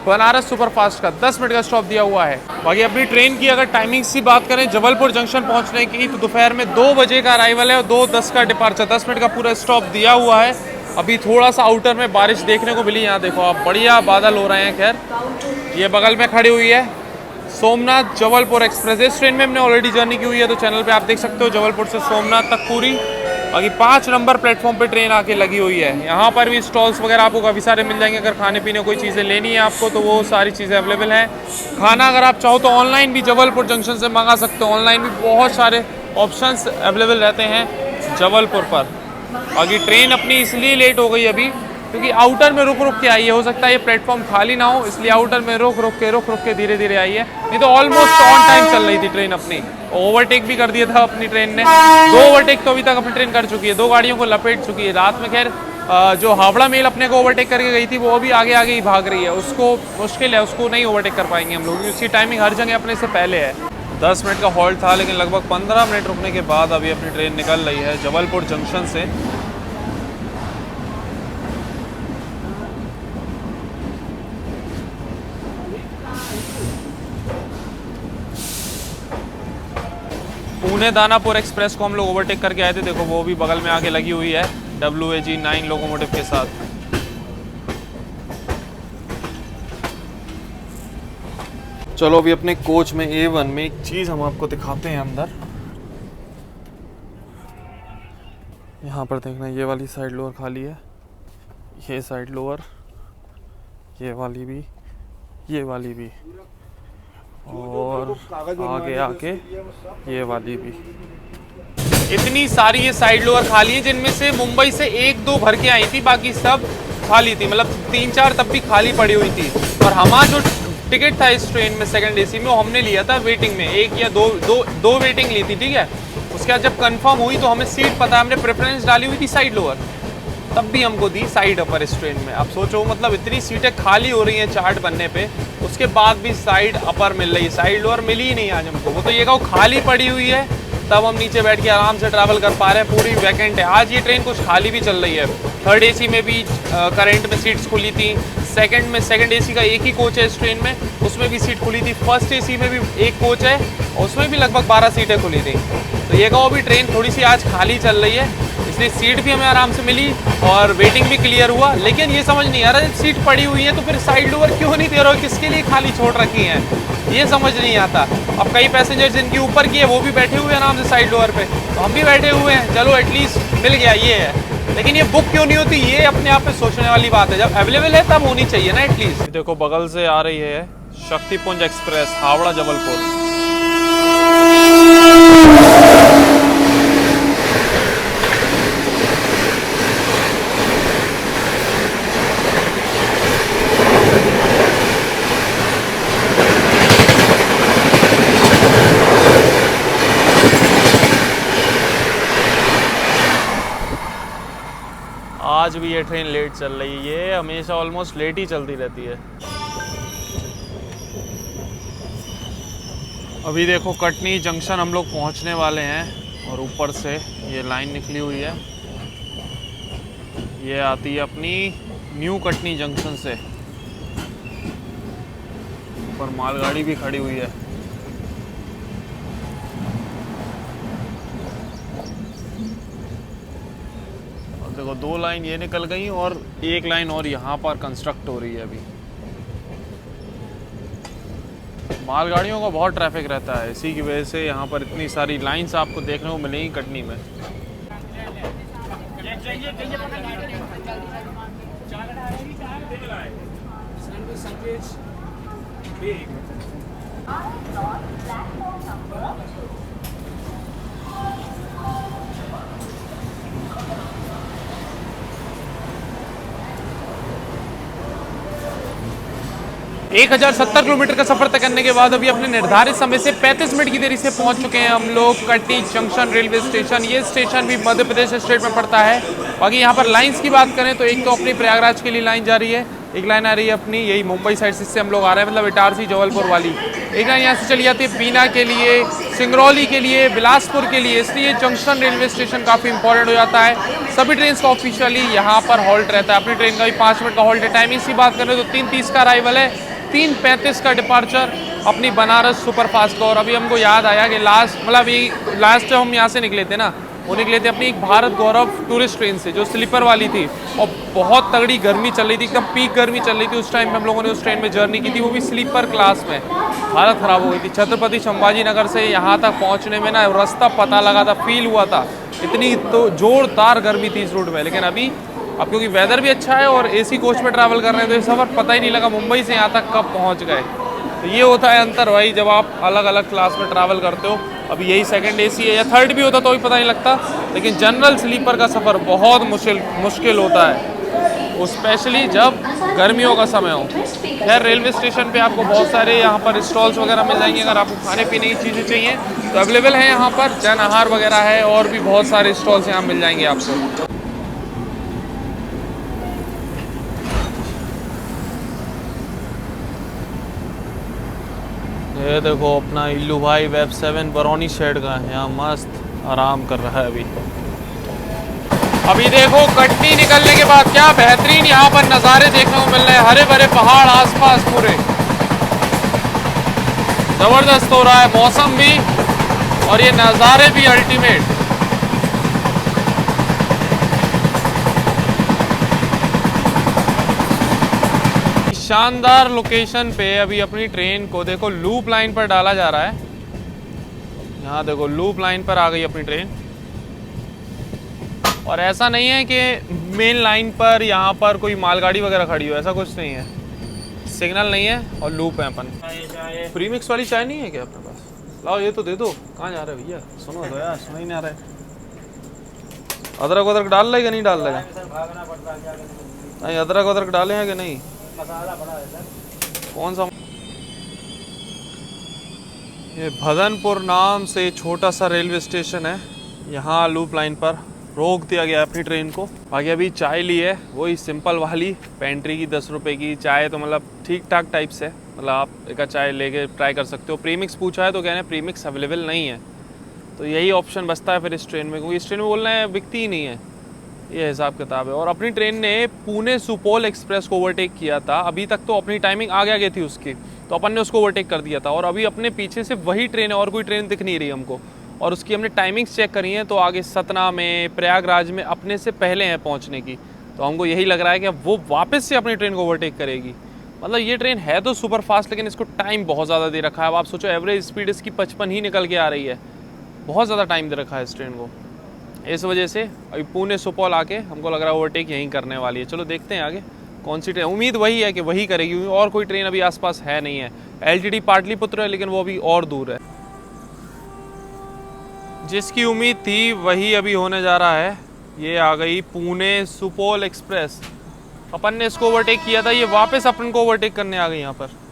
बनारस सुपरफास्ट का 10 मिनट का स्टॉप दिया हुआ है। बाकी अपनी ट्रेन की अगर टाइमिंग्स की बात करें जबलपुर जंक्शन पहुंचने की, तो दोपहर में 2 बजे का अराइवल है और 2:10 का डिपार्चर, 10 मिनट का पूरा स्टॉप दिया हुआ है। अभी थोड़ा सा आउटर में बारिश देखने को मिली, यहाँ देखो आप बढ़िया बादल हो रहे हैं। खैर ये बगल में खड़ी हुई है सोमनाथ जबलपुर एक्सप्रेस। इस ट्रेन में हमने ऑलरेडी जर्नी की हुई है, तो चैनल पे आप देख सकते हो जबलपुर से सोमनाथ तक पूरी। बाकी 5 नंबर प्लेटफॉर्म पे ट्रेन आके लगी हुई है। यहाँ पर भी स्टॉल्स वगैरह आपको काफ़ी सारे मिल जाएंगे। अगर खाने पीने कोई चीज़ें लेनी है आपको तो वो सारी चीज़ें अवेलेबल हैं। खाना अगर आप चाहो तो ऑनलाइन भी जबलपुर जंक्शन से मंगा सकते हो। ऑनलाइन भी बहुत सारे ऑप्शंस अवेलेबल रहते हैं जबलपुर पर। बाकी ट्रेन अपनी इसलिए लेट हो गई अभी क्योंकि आउटर में रुक रुक के आई है। हो सकता है ये प्लेटफॉर्म खाली ना हो, इसलिए आउटर में रुक रुक के धीरे धीरे आई है। नहीं तो ऑलमोस्ट ऑन टाइम चल रही थी ट्रेन अपनी। ओवरटेक भी कर दिया था अपनी ट्रेन ने। 2 ओवरटेक तो अभी तक अपनी ट्रेन कर चुकी है, 2 गाड़ियों को लपेट चुकी है। रात में खैर जो हावड़ा मेल अपने को ओवरटेक करके गई थी वो भी आगे आगे ही भाग रही है। उसको मुश्किल है, उसको नहीं ओवरटेक कर पाएंगे हम लोग। उसकी टाइमिंग हर जगह अपने से पहले है। 10 मिनट का हॉल्ट था लेकिन लगभग 15 मिनट रुकने के बाद अभी अपनी ट्रेन निकल रही है जबलपुर जंक्शन से। पुणे दानापुर एक्सप्रेस को हम लोग ओवरटेक करके आए थे। देखो वो भी बगल में आके लगी हुई है WAG 9 लोकोमोटिव के साथ। चलो अभी अपने कोच में A1 में एक चीज़ हम आपको दिखाते हैं अंदर। यहाँ पर देखना ये वाली साइड लोअर खाली है, ये साइड लोअर, ये वाली भी, ये वाली भी, और आगे आके ये वाली भी। इतनी सारी ये साइड लोअर खाली है जिनमें से मुंबई से 1-2 भर के आई थी, बाकी सब खाली थी। मतलब 3-4 तब भी खाली पड़ी हुई थी। और हमारा जो टिकट था इस ट्रेन में सेकंड AC में वो हमने लिया था वेटिंग में, 1 या 2 वेटिंग ली थी, ठीक है। उसके बाद जब कंफर्म हुई तो हमें सीट पता, हमने प्रेफरेंस डाली हुई थी साइड लोअर, तब भी हमको दी साइड अपर इस ट्रेन में। अब सोचो मतलब इतनी सीटें खाली हो रही हैं चार्ट बनने पे, उसके बाद भी साइड अपर मिल रही है, साइड लोअर मिली ही नहीं आज हमको। वो तो ये कहो खाली पड़ी हुई है तब हम नीचे बैठ के आराम से ट्रैवल कर पा रहे हैं, पूरी वैकेंट है। आज ये ट्रेन कुछ खाली भी चल रही है। 3rd AC में भी करंट में सीट्स खुली थी। सेकंड AC का एक ही कोच है इस ट्रेन में, उसमें भी सीट खुली थी। 1st AC में भी एक कोच है, उसमें भी लगभग 12 सीटें खुली थी। तो ये कहो अभी ट्रेन थोड़ी सी आज खाली चल रही है, इसलिए सीट भी हमें आराम से मिली और वेटिंग भी क्लियर हुआ। लेकिन ये समझ नहीं आ रहा जब सीट पड़ी हुई है तो फिर साइड लोअर क्यों नहीं दे रहे हो, किसके लिए खाली छोड़ रखी हैं, ये समझ नहीं आता। अब कई पैसेंजर जिनकी ऊपर की है वो भी बैठे हुए हैं आराम से साइड लोअर पे, तो हम भी बैठे हुए हैं, चलो एटलीस्ट मिल गया ये है। लेकिन ये बुक क्यों नहीं होती, ये अपने आप में सोचने वाली बात है। जब अवेलेबल है तब होनी चाहिए ना एटलीस्ट। देखो बगल से आ रही है शक्तिपुंज एक्सप्रेस हावड़ा जबलपुर। आज भी ये ट्रेन लेट चल रही है, ये हमेशा ऑलमोस्ट लेट ही चलती रहती है। अभी देखो कटनी जंक्शन हम लोग पहुंचने वाले हैं और ऊपर से ये लाइन निकली हुई है, ये आती है अपनी न्यू कटनी जंक्शन से। ऊपर मालगाड़ी भी खड़ी हुई है। देखो 2 लाइन ये निकल गई और 1 लाइन और यहाँ पर कंस्ट्रक्ट हो रही है अभी। मालगाड़ियों का बहुत ट्रैफिक रहता है, इसी की वजह से यहाँ पर इतनी सारी लाइंस आपको देखने को मिलेंगी कटनी में। एक 1070 किलोमीटर का सफर तय करने के बाद अभी अपने निर्धारित समय से 35 मिनट की देरी से पहुंच चुके हैं हम लोग कटनी जंक्शन रेलवे स्टेशन। ये स्टेशन भी मध्य प्रदेश स्टेट में पड़ता है। बाकी यहाँ पर लाइंस की बात करें तो एक तो अपनी प्रयागराज के लिए लाइन जा रही है, एक लाइन आ रही है अपनी यही मुंबई साइड से हम लोग आ रहे हैं, मतलब इटारसी जबलपुर वाली। एक लाइन यहाँ से चली जाती है बीना के लिए, सिंगरौली के लिए, बिलासपुर के लिए। इसलिए जंक्शन रेलवे स्टेशन काफ़ी इंपॉर्टेंट हो जाता है। सभी ट्रेन का ऑफिशियली यहाँ पर हॉल्ट रहता है। अपनी ट्रेन का भी 5 मिनट का हॉल्ट है। टाइमिंग की बात करें तो 3:30 का अराइवल है, 3:35 का डिपार्चर अपनी बनारस सुपरफास्ट का। और अभी हमको याद आया कि लास्ट जब हम यहाँ से निकले थे ना, वो निकले थे अपनी एक भारत गौरव टूरिस्ट ट्रेन से जो स्लीपर वाली थी, और बहुत तगड़ी गर्मी चल रही थी, एकदम पीक गर्मी चल रही थी उस टाइम पे। हम लोगों ने उस ट्रेन में जर्नी की थी, वो भी स्लीपर क्लास में। हालत ख़राब हो गई थी। छत्रपति संभाजी नगर से यहाँ तक पहुँचने में ना रास्ता पता लगा था, फील हुआ था इतनी तो जोरदार गर्मी थी इस रूट में, लेकिन अभी अब क्योंकि वेदर भी अच्छा है और एसी कोच में ट्रैवल कर रहे हैं तो ये सफ़र पता ही नहीं लगा मुंबई से यहाँ तक कब पहुँच गए। तो ये होता है अंतर भाई जब आप अलग अलग क्लास में ट्रैवल करते हो। अभी यही सेकंड एसी है या थर्ड भी होता तो भी पता नहीं लगता, लेकिन जनरल स्लीपर का सफ़र बहुत मुश्किल होता है, वो स्पेशली जब गर्मियों का समय हो। खैर रेलवे स्टेशन पे आपको बहुत सारे यहाँ पर स्टॉल्स वगैरह मिल जाएंगे, अगर आपको खाने पीने की चीज़ें चाहिए तो अवेलेबल है यहाँ पर। जन आहार वगैरह है और भी बहुत सारे स्टॉल्स यहाँ मिल जाएंगे आपको। ये देखो अपना इल्लू भाई वेब 7 बरौनी शेड का है, यहाँ मस्त आराम कर रहा है अभी देखो कटनी निकलने के बाद क्या बेहतरीन यहाँ पर नज़ारे देखने को मिल रहे हैं, हरे भरे पहाड़ आसपास पूरे, ज़बरदस्त हो रहा है मौसम भी और ये नज़ारे भी अल्टीमेट। शानदार लोकेशन पे अभी अपनी ट्रेन को देखो लूप लाइन पर डाला जा रहा है। यहाँ देखो लूप लाइन पर आ गई अपनी ट्रेन, और ऐसा नहीं है कि मेन लाइन पर यहाँ पर कोई मालगाड़ी वगैरह खड़ी हो, ऐसा कुछ नहीं है, सिग्नल नहीं है और लूप है। अपन प्रीमिक्स वाली चाय नहीं है क्या अपने पास? लाओ ये तो दे दो। कहाँ जा रहे भैया? सुनो तो यार, सुना ही नहीं आ रहा है। अदरक वदरक डाल लेगा नहीं डाल लेगा? नहीं अदरक वदरक डाले हैं कि नहीं? मसाला बड़ा है सर। कौन सा? ये भदनपुर नाम से छोटा सा रेलवे स्टेशन है, यहाँ लूप लाइन पर रोक दिया गया अपनी ट्रेन को। बाकी अभी चाय ली है वही सिंपल वाली पेंट्री की 10 रुपये की चाय, तो मतलब ठीक ठाक टाइप से, मतलब आप एक चाय लेके ट्राई कर सकते हो। प्रीमिक्स पूछा है तो कह रहे हैं प्रीमिक्स अवेलेबल नहीं है, तो यही ऑप्शन बचता है फिर इस ट्रेन में, क्योंकि इस ट्रेन में बोल रहे हैं बिकती ही नहीं है, ये हिसाब किताब है। और अपनी ट्रेन ने पुणे सुपौल एक्सप्रेस को ओवरटेक किया था, अभी तक तो अपनी टाइमिंग आगे आगे थी उसकी, तो अपन ने उसको ओवरटेक कर दिया था, और अभी अपने पीछे से वही ट्रेन है और कोई ट्रेन दिख नहीं रही हमको, और उसकी हमने टाइमिंग्स चेक करी हैं तो आगे सतना में प्रयागराज में अपने से पहले हैं पहुंचने की, तो हमको यही लग रहा है कि वो वापस से अपनी ट्रेन को ओवरटेक करेगी। मतलब ये ट्रेन है तो सुपर फास्ट, लेकिन इसको टाइम बहुत ज़्यादा दे रखा है। अब आप सोचो एवरेज स्पीड इसकी 55 ही निकल के आ रही है, बहुत ज़्यादा टाइम दे रखा है इस ट्रेन को। इस वजह से अभी पुणे सुपौल आके हमको लग रहा है ओवरटेक यहीं करने वाली है। चलो देखते हैं आगे कौन सी ट्रेन, उम्मीद वही है कि वही करेगी, और कोई ट्रेन अभी आसपास है नहीं है। LTT पाटलिपुत्र है लेकिन वो अभी और दूर है। जिसकी उम्मीद थी वही अभी होने जा रहा है, ये आ गई पुणे सुपौल एक्सप्रेस। अपन ने इसको ओवरटेक किया था, ये वापस अपन को ओवरटेक करने आ गई यहाँ पर।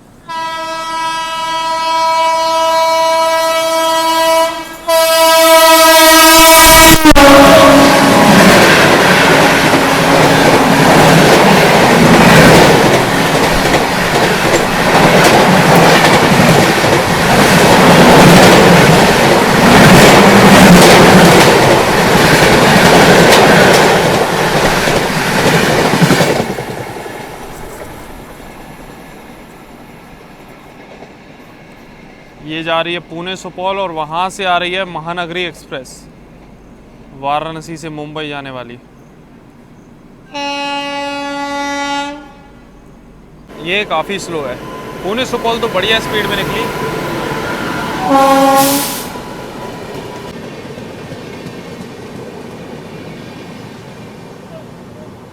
ये जा रही है पुणे सुपौल और वहाँ से आ रही है महानगरी एक्सप्रेस, वाराणसी से मुंबई जाने वाली। ये काफ़ी स्लो है, पुणे सुपौल तो बढ़िया स्पीड में निकली।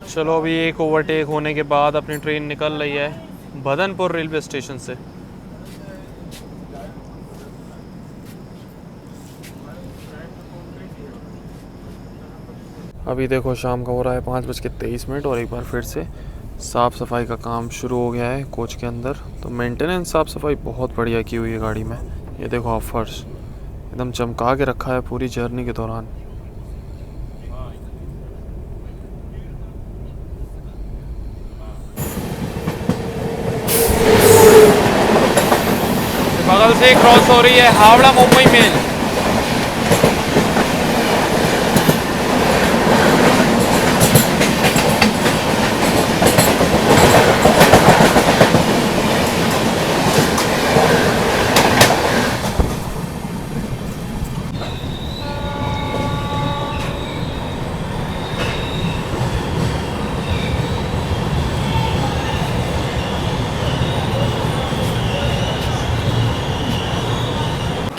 चलो अभी एक ओवरटेक होने के बाद अपनी ट्रेन निकल रही है भदनपुर रेलवे स्टेशन से। अभी देखो शाम का हो रहा है 5:23 और एक बार फिर से साफ़ सफाई का काम शुरू हो गया है कोच के अंदर। तो मेंटेनेंस साफ़ सफाई बहुत बढ़िया की हुई है गाड़ी में। ये देखो आप फर्श एकदम चमका के रखा है पूरी जर्नी के दौरान। बगल से क्रॉस हो रही है हावड़ा मुंबई मेल।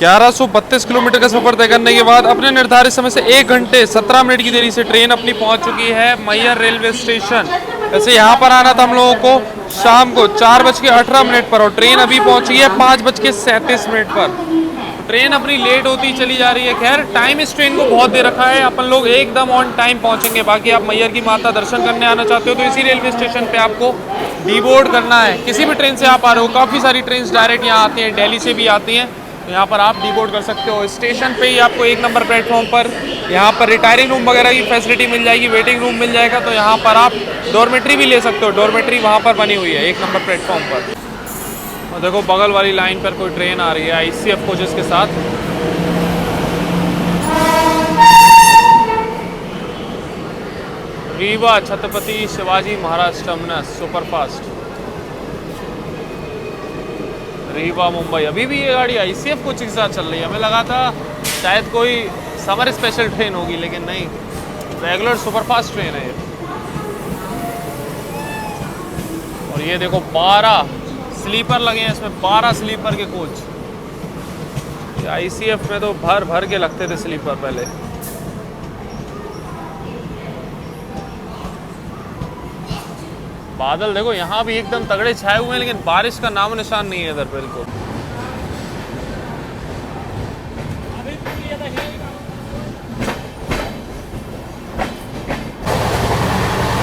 1132 किलोमीटर का सफर तय करने के बाद अपने निर्धारित समय से 1 घंटे 17 मिनट की देरी से ट्रेन अपनी पहुंच चुकी है मैहर रेलवे स्टेशन। वैसे यहाँ पर आना था हम लोगों को शाम को 4:18 पर और ट्रेन अभी पहुंची है 5:37 पर। ट्रेन अपनी लेट होती चली जा रही है। खैर टाइम इस ट्रेन को बहुत दे रखा है, अपन लोग एकदम ऑन टाइम पहुंचेंगे। बाकी आप मैहर की माता दर्शन करने आना चाहते हो तो इसी रेलवे स्टेशन पे आपको डीबोर्ड करना है। किसी भी ट्रेन से आप आ रहे हो, काफ़ी सारी ट्रेन डायरेक्ट यहाँ आती हैं, दिल्ली से भी आती हैं, तो यहाँ पर आप डीबोर्ड कर सकते हो। स्टेशन पे ही आपको 1 नंबर प्लेटफॉर्म पर यहाँ पर रिटायरिंग रूम वगैरह की फैसिलिटी मिल जाएगी, वेटिंग रूम मिल जाएगा, तो यहाँ पर आप डॉर्मेट्री भी ले सकते हो। डॉर्मेट्री वहाँ पर बनी हुई है 1 नंबर प्लेटफॉर्म पर। और देखो बगल वाली लाइन पर कोई ट्रेन आ रही है ICF कोचेस के साथ। Rewa Chhatrapati Shivaji Maharaj terminus superfast, Rewa Mumbai. अभी भी ये गाड़ी ICF कोच के साथ चल रही है। हमें लगा था शायद कोई समर स्पेशल ट्रेन होगी, लेकिन नहीं, रेगुलर सुपरफास्ट ट्रेन है ये। और ये देखो 12 स्लीपर लगे हैं इसमें, 12 स्लीपर के कोच। ICF में तो भर भर के लगते थे स्लीपर पहले। बादल देखो यहाँ भी एकदम तगड़े छाए हुए हैं, लेकिन बारिश का नामो निशान नहीं है इधर बिल्कुल।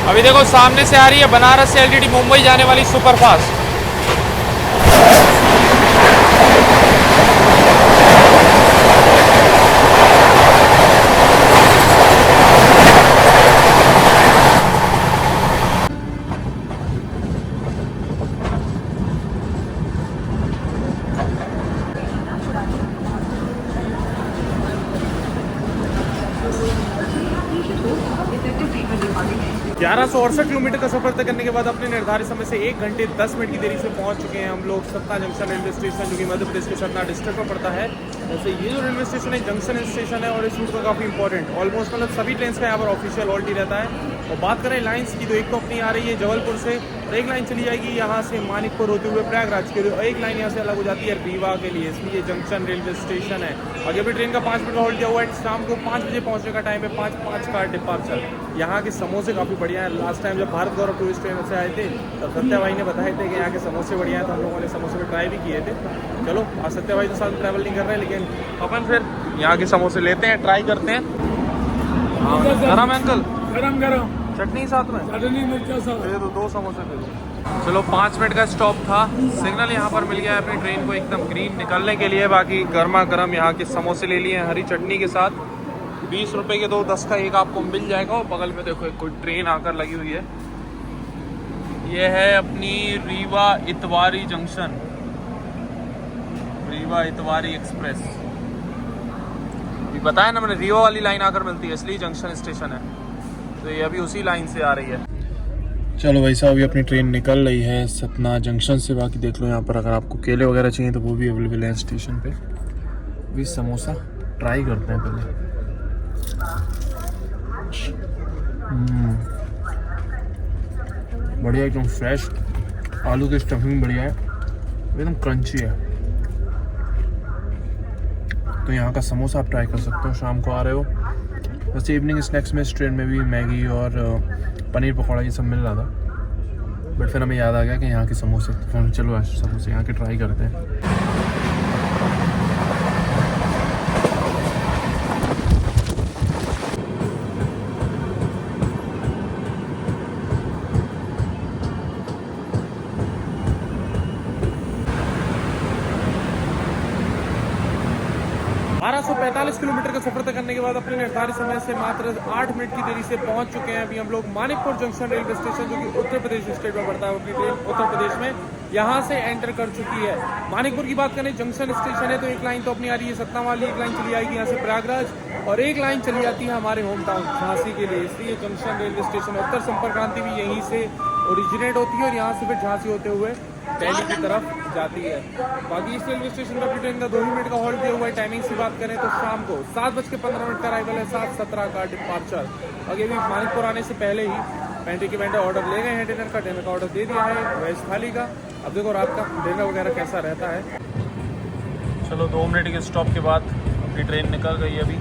अभी देखो सामने से आ रही है बनारस से LTT मुंबई जाने वाली सुपरफास्ट। ग्यारह 1168 किलोमीटर का सफर तय करने के बाद अपने निर्धारित समय से 1 घंटे 10 मिनट की देरी से पहुंच चुके हैं हम लोग सतना जंक्शन रेलवे स्टेशन, जो कि मध्य प्रदेश के सतना डिस्ट्रिक्ट में पड़ता है। वैसे ये जो रेलवे स्टेशन है जंक्शन स्टेशन है और इस रूट का काफ़ी इंपॉर्टेंट, ऑलमोस्ट मतलब सभी ट्रेन का यहाँ पर ऑफिशियल हॉल्ट ही रहता है। और बात करें लाइन्स की तो एक तो अपनी आ रही है जबलपुर से, और एक लाइन चली जाएगी यहाँ से मानिकपुर होते हुए प्रयागराज के लिए, और एक लाइन यहाँ से अलग हो जाती है रीवा के लिए। इसलिए जंक्शन रेलवे स्टेशन है। और अभी ट्रेन का 5 मिनट का हॉल्ट दिया हुआ है। शाम को 5 बजे पहुँचने का टाइम है, 5:05 का डिपार्चर। यहाँ के समोसे काफ़ी बढ़िया है। लास्ट टाइम जब भारत गौरव टूरिस्ट ट्रेन से आए थे तब सत्या भाई ने बताए थे कि यहाँ के समोसे बढ़िया हैं, तो हम लोगों ने समोसे में ट्राई भी किए थे। चलो आज सत्या भाई तो साथ ट्रैवल नहीं कर रहे हैं, लेकिन अपन फिर यहाँ के समोसे लेते हैं, ट्राई करते हैं। गरम अंकल, गरम गरम चटनी साथ में, चटनी मिर्चा सब दे दो, 2 समोसे दे दो। चलो 5 मिनट का स्टॉप था, सिग्नल यहाँ पर मिल गया है अपनी ट्रेन को एकदम ग्रीन निकलने के लिए। बाकी गर्मा गर्म यहाँ के समोसे ले लिए हैं हरी चटनी के साथ। 20 रुपए के 2, 10 का एक आपको मिल जाएगा। और बगल में देखो एक कोई ट्रेन आकर लगी हुई है। ये है अपनी रीवा इतवारी जंक्शन, रीवा इतवारी एक्सप्रेस। बताया ना मैंने, रीवा वाली लाइन आकर मिलती है, इसलिए जंक्शन स्टेशन है। तो ये अभी उसी लाइन से आ रही है। चलो भाई साहब, अभी अपनी ट्रेन निकल रही है सतना जंक्शन से। बाकी देख लो यहाँ पर अगर आपको केले वगैरह चाहिए तो वो भी अवेलेबल है स्टेशन पे। अभी समोसा ट्राई करते हैं पहले। बढ़िया, एकदम फ्रेश, आलू की स्टफिंग बढ़िया है, एकदम क्रंची है। तो यहाँ का समोसा आप ट्राई कर सकते हो, शाम को आ रहे हो। वैसे इवनिंग स्नैक्स में इस ट्रेन में भी मैगी और पनीर पकौड़ा ये सब मिल रहा था, बट फिर हमें याद आ गया कि यहाँ के समोसे, तो चलो आज समोसे यहाँ के ट्राई करते हैं। सौ 45 किलोमीटर का सफर तय करने के बाद अपने निर्धारित समय से मात्र 8 मिनट की देरी से पहुंच चुके हैं अभी हम लोग मानिकपुर जंक्शन रेलवे स्टेशन, जो कि उत्तर प्रदेश स्टेट में पड़ता है। अपनी ट्रेन उत्तर प्रदेश में यहाँ से एंटर कर चुकी है। मानिकपुर की बात करें, जंक्शन स्टेशन है तो एक लाइन तो अपनी आ रही है सतना वाली, एक लाइन चली आएगी यहाँ से प्रयागराज, और एक लाइन चली जाती है हमारे होम टाउन झांसी के लिए। इसलिए जंक्शन रेलवे स्टेशन, उत्तर संपर्क क्रांति भी यहीं से ओरिजिनेट होती है और यहाँ से फिर झांसी होते हुए दिल्ली की तरफ जाती है। बाकी इस रेलवे स्टेशन पर ट्रेन का 2 ही मिनट का हॉल्ट दिया हुआ है। टाइमिंग की बात करें तो शाम को 7:15 का अराइवल है, 7:17 का डिपार्चर। अभी भी मानिकपुर आने से पहले ही पेंट्री के वेंडर ऑर्डर ले गए हैं डिनर का ऑर्डर दे दिया है वेज थाली का। अब देखो रात का डिनर वगैरह कैसा रहता है। चलो 2 मिनट के स्टॉप के बाद अपनी ट्रेन निकल गई अभी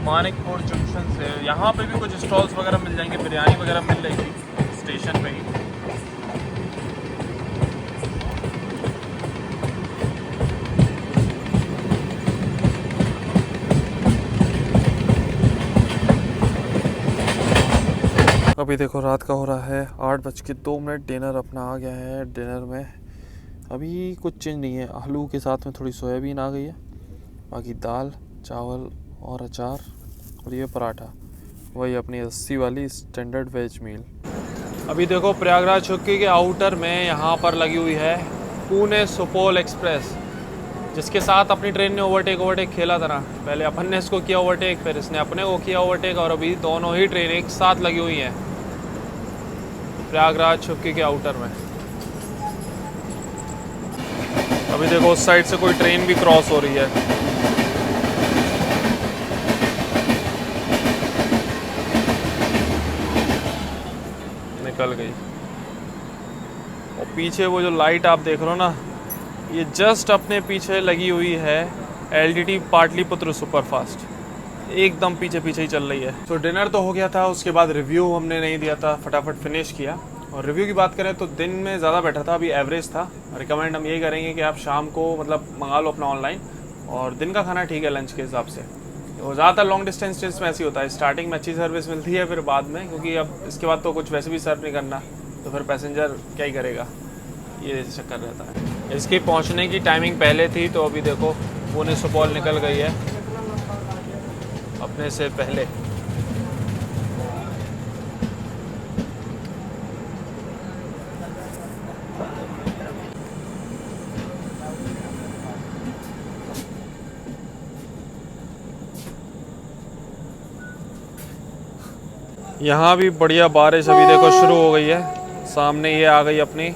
मानिकपुर जंक्शन से। यहाँ पे भी कुछ स्टॉल्स वगैरह मिल जाएंगे, बिरयानी वगैरह मिल जाएगी स्टेशन पे ही। अभी देखो रात का हो रहा है 8:02। डिनर अपना आ गया है। डिनर में अभी कुछ चेंज नहीं है, आलू के साथ में थोड़ी सोयाबीन आ गई है, बाकी दाल चावल और अचार और ये पराठा, वही अपनी 80 वाली स्टैंडर्ड वेज मील। अभी देखो प्रयागराज चौकी के आउटर में यहाँ पर लगी हुई है पुणे सुपौल एक्सप्रेस, जिसके साथ अपनी ट्रेन ने ओवरटेक खेला था ना। पहले अपन ने इसको किया ओवरटेक, फिर इसने अपने को किया ओवरटेक, और अभी दोनों ही ट्रेन एक साथ लगी हुई हैं प्रयागराज चौकी के आउटर में। अभी देखो उस साइड से कोई ट्रेन भी क्रॉस हो रही है। निकल गई। और पीछे वो जो लाइट आप देख रहे हो ना, ये जस्ट अपने पीछे लगी हुई है LTT पाटलिपुत्र सुपरफास्ट, एकदम पीछे पीछे ही चल रही है। तो डिनर तो हो गया था, उसके बाद रिव्यू हमने नहीं दिया था, फटाफट फिनिश किया। और रिव्यू की बात करें तो दिन में ज़्यादा बेटर था, अभी एवरेज था। रिकमेंड हम यही करेंगे कि आप शाम को मतलब मंगा लो अपना ऑनलाइन, और दिन का खाना ठीक है लंच के हिसाब से। वो ज़्यादातर लॉन्ग डिस्टेंस ट्रेन में ऐसी होता है, स्टार्टिंग में अच्छी सर्विस मिलती है, फिर बाद में क्योंकि अब इसके बाद तो कुछ वैसे भी सर्व नहीं करना, तो फिर पैसेंजर क्या ही करेगा, ये चक्कर रहता है। इसकी पहुंचने की टाइमिंग पहले थी, तो अभी देखो पुणे सुपौल निकल गई है अपने से पहले। यहाँ भी बढ़िया बारिश अभी देखो शुरू हो गई है। सामने ये आ गई अपनी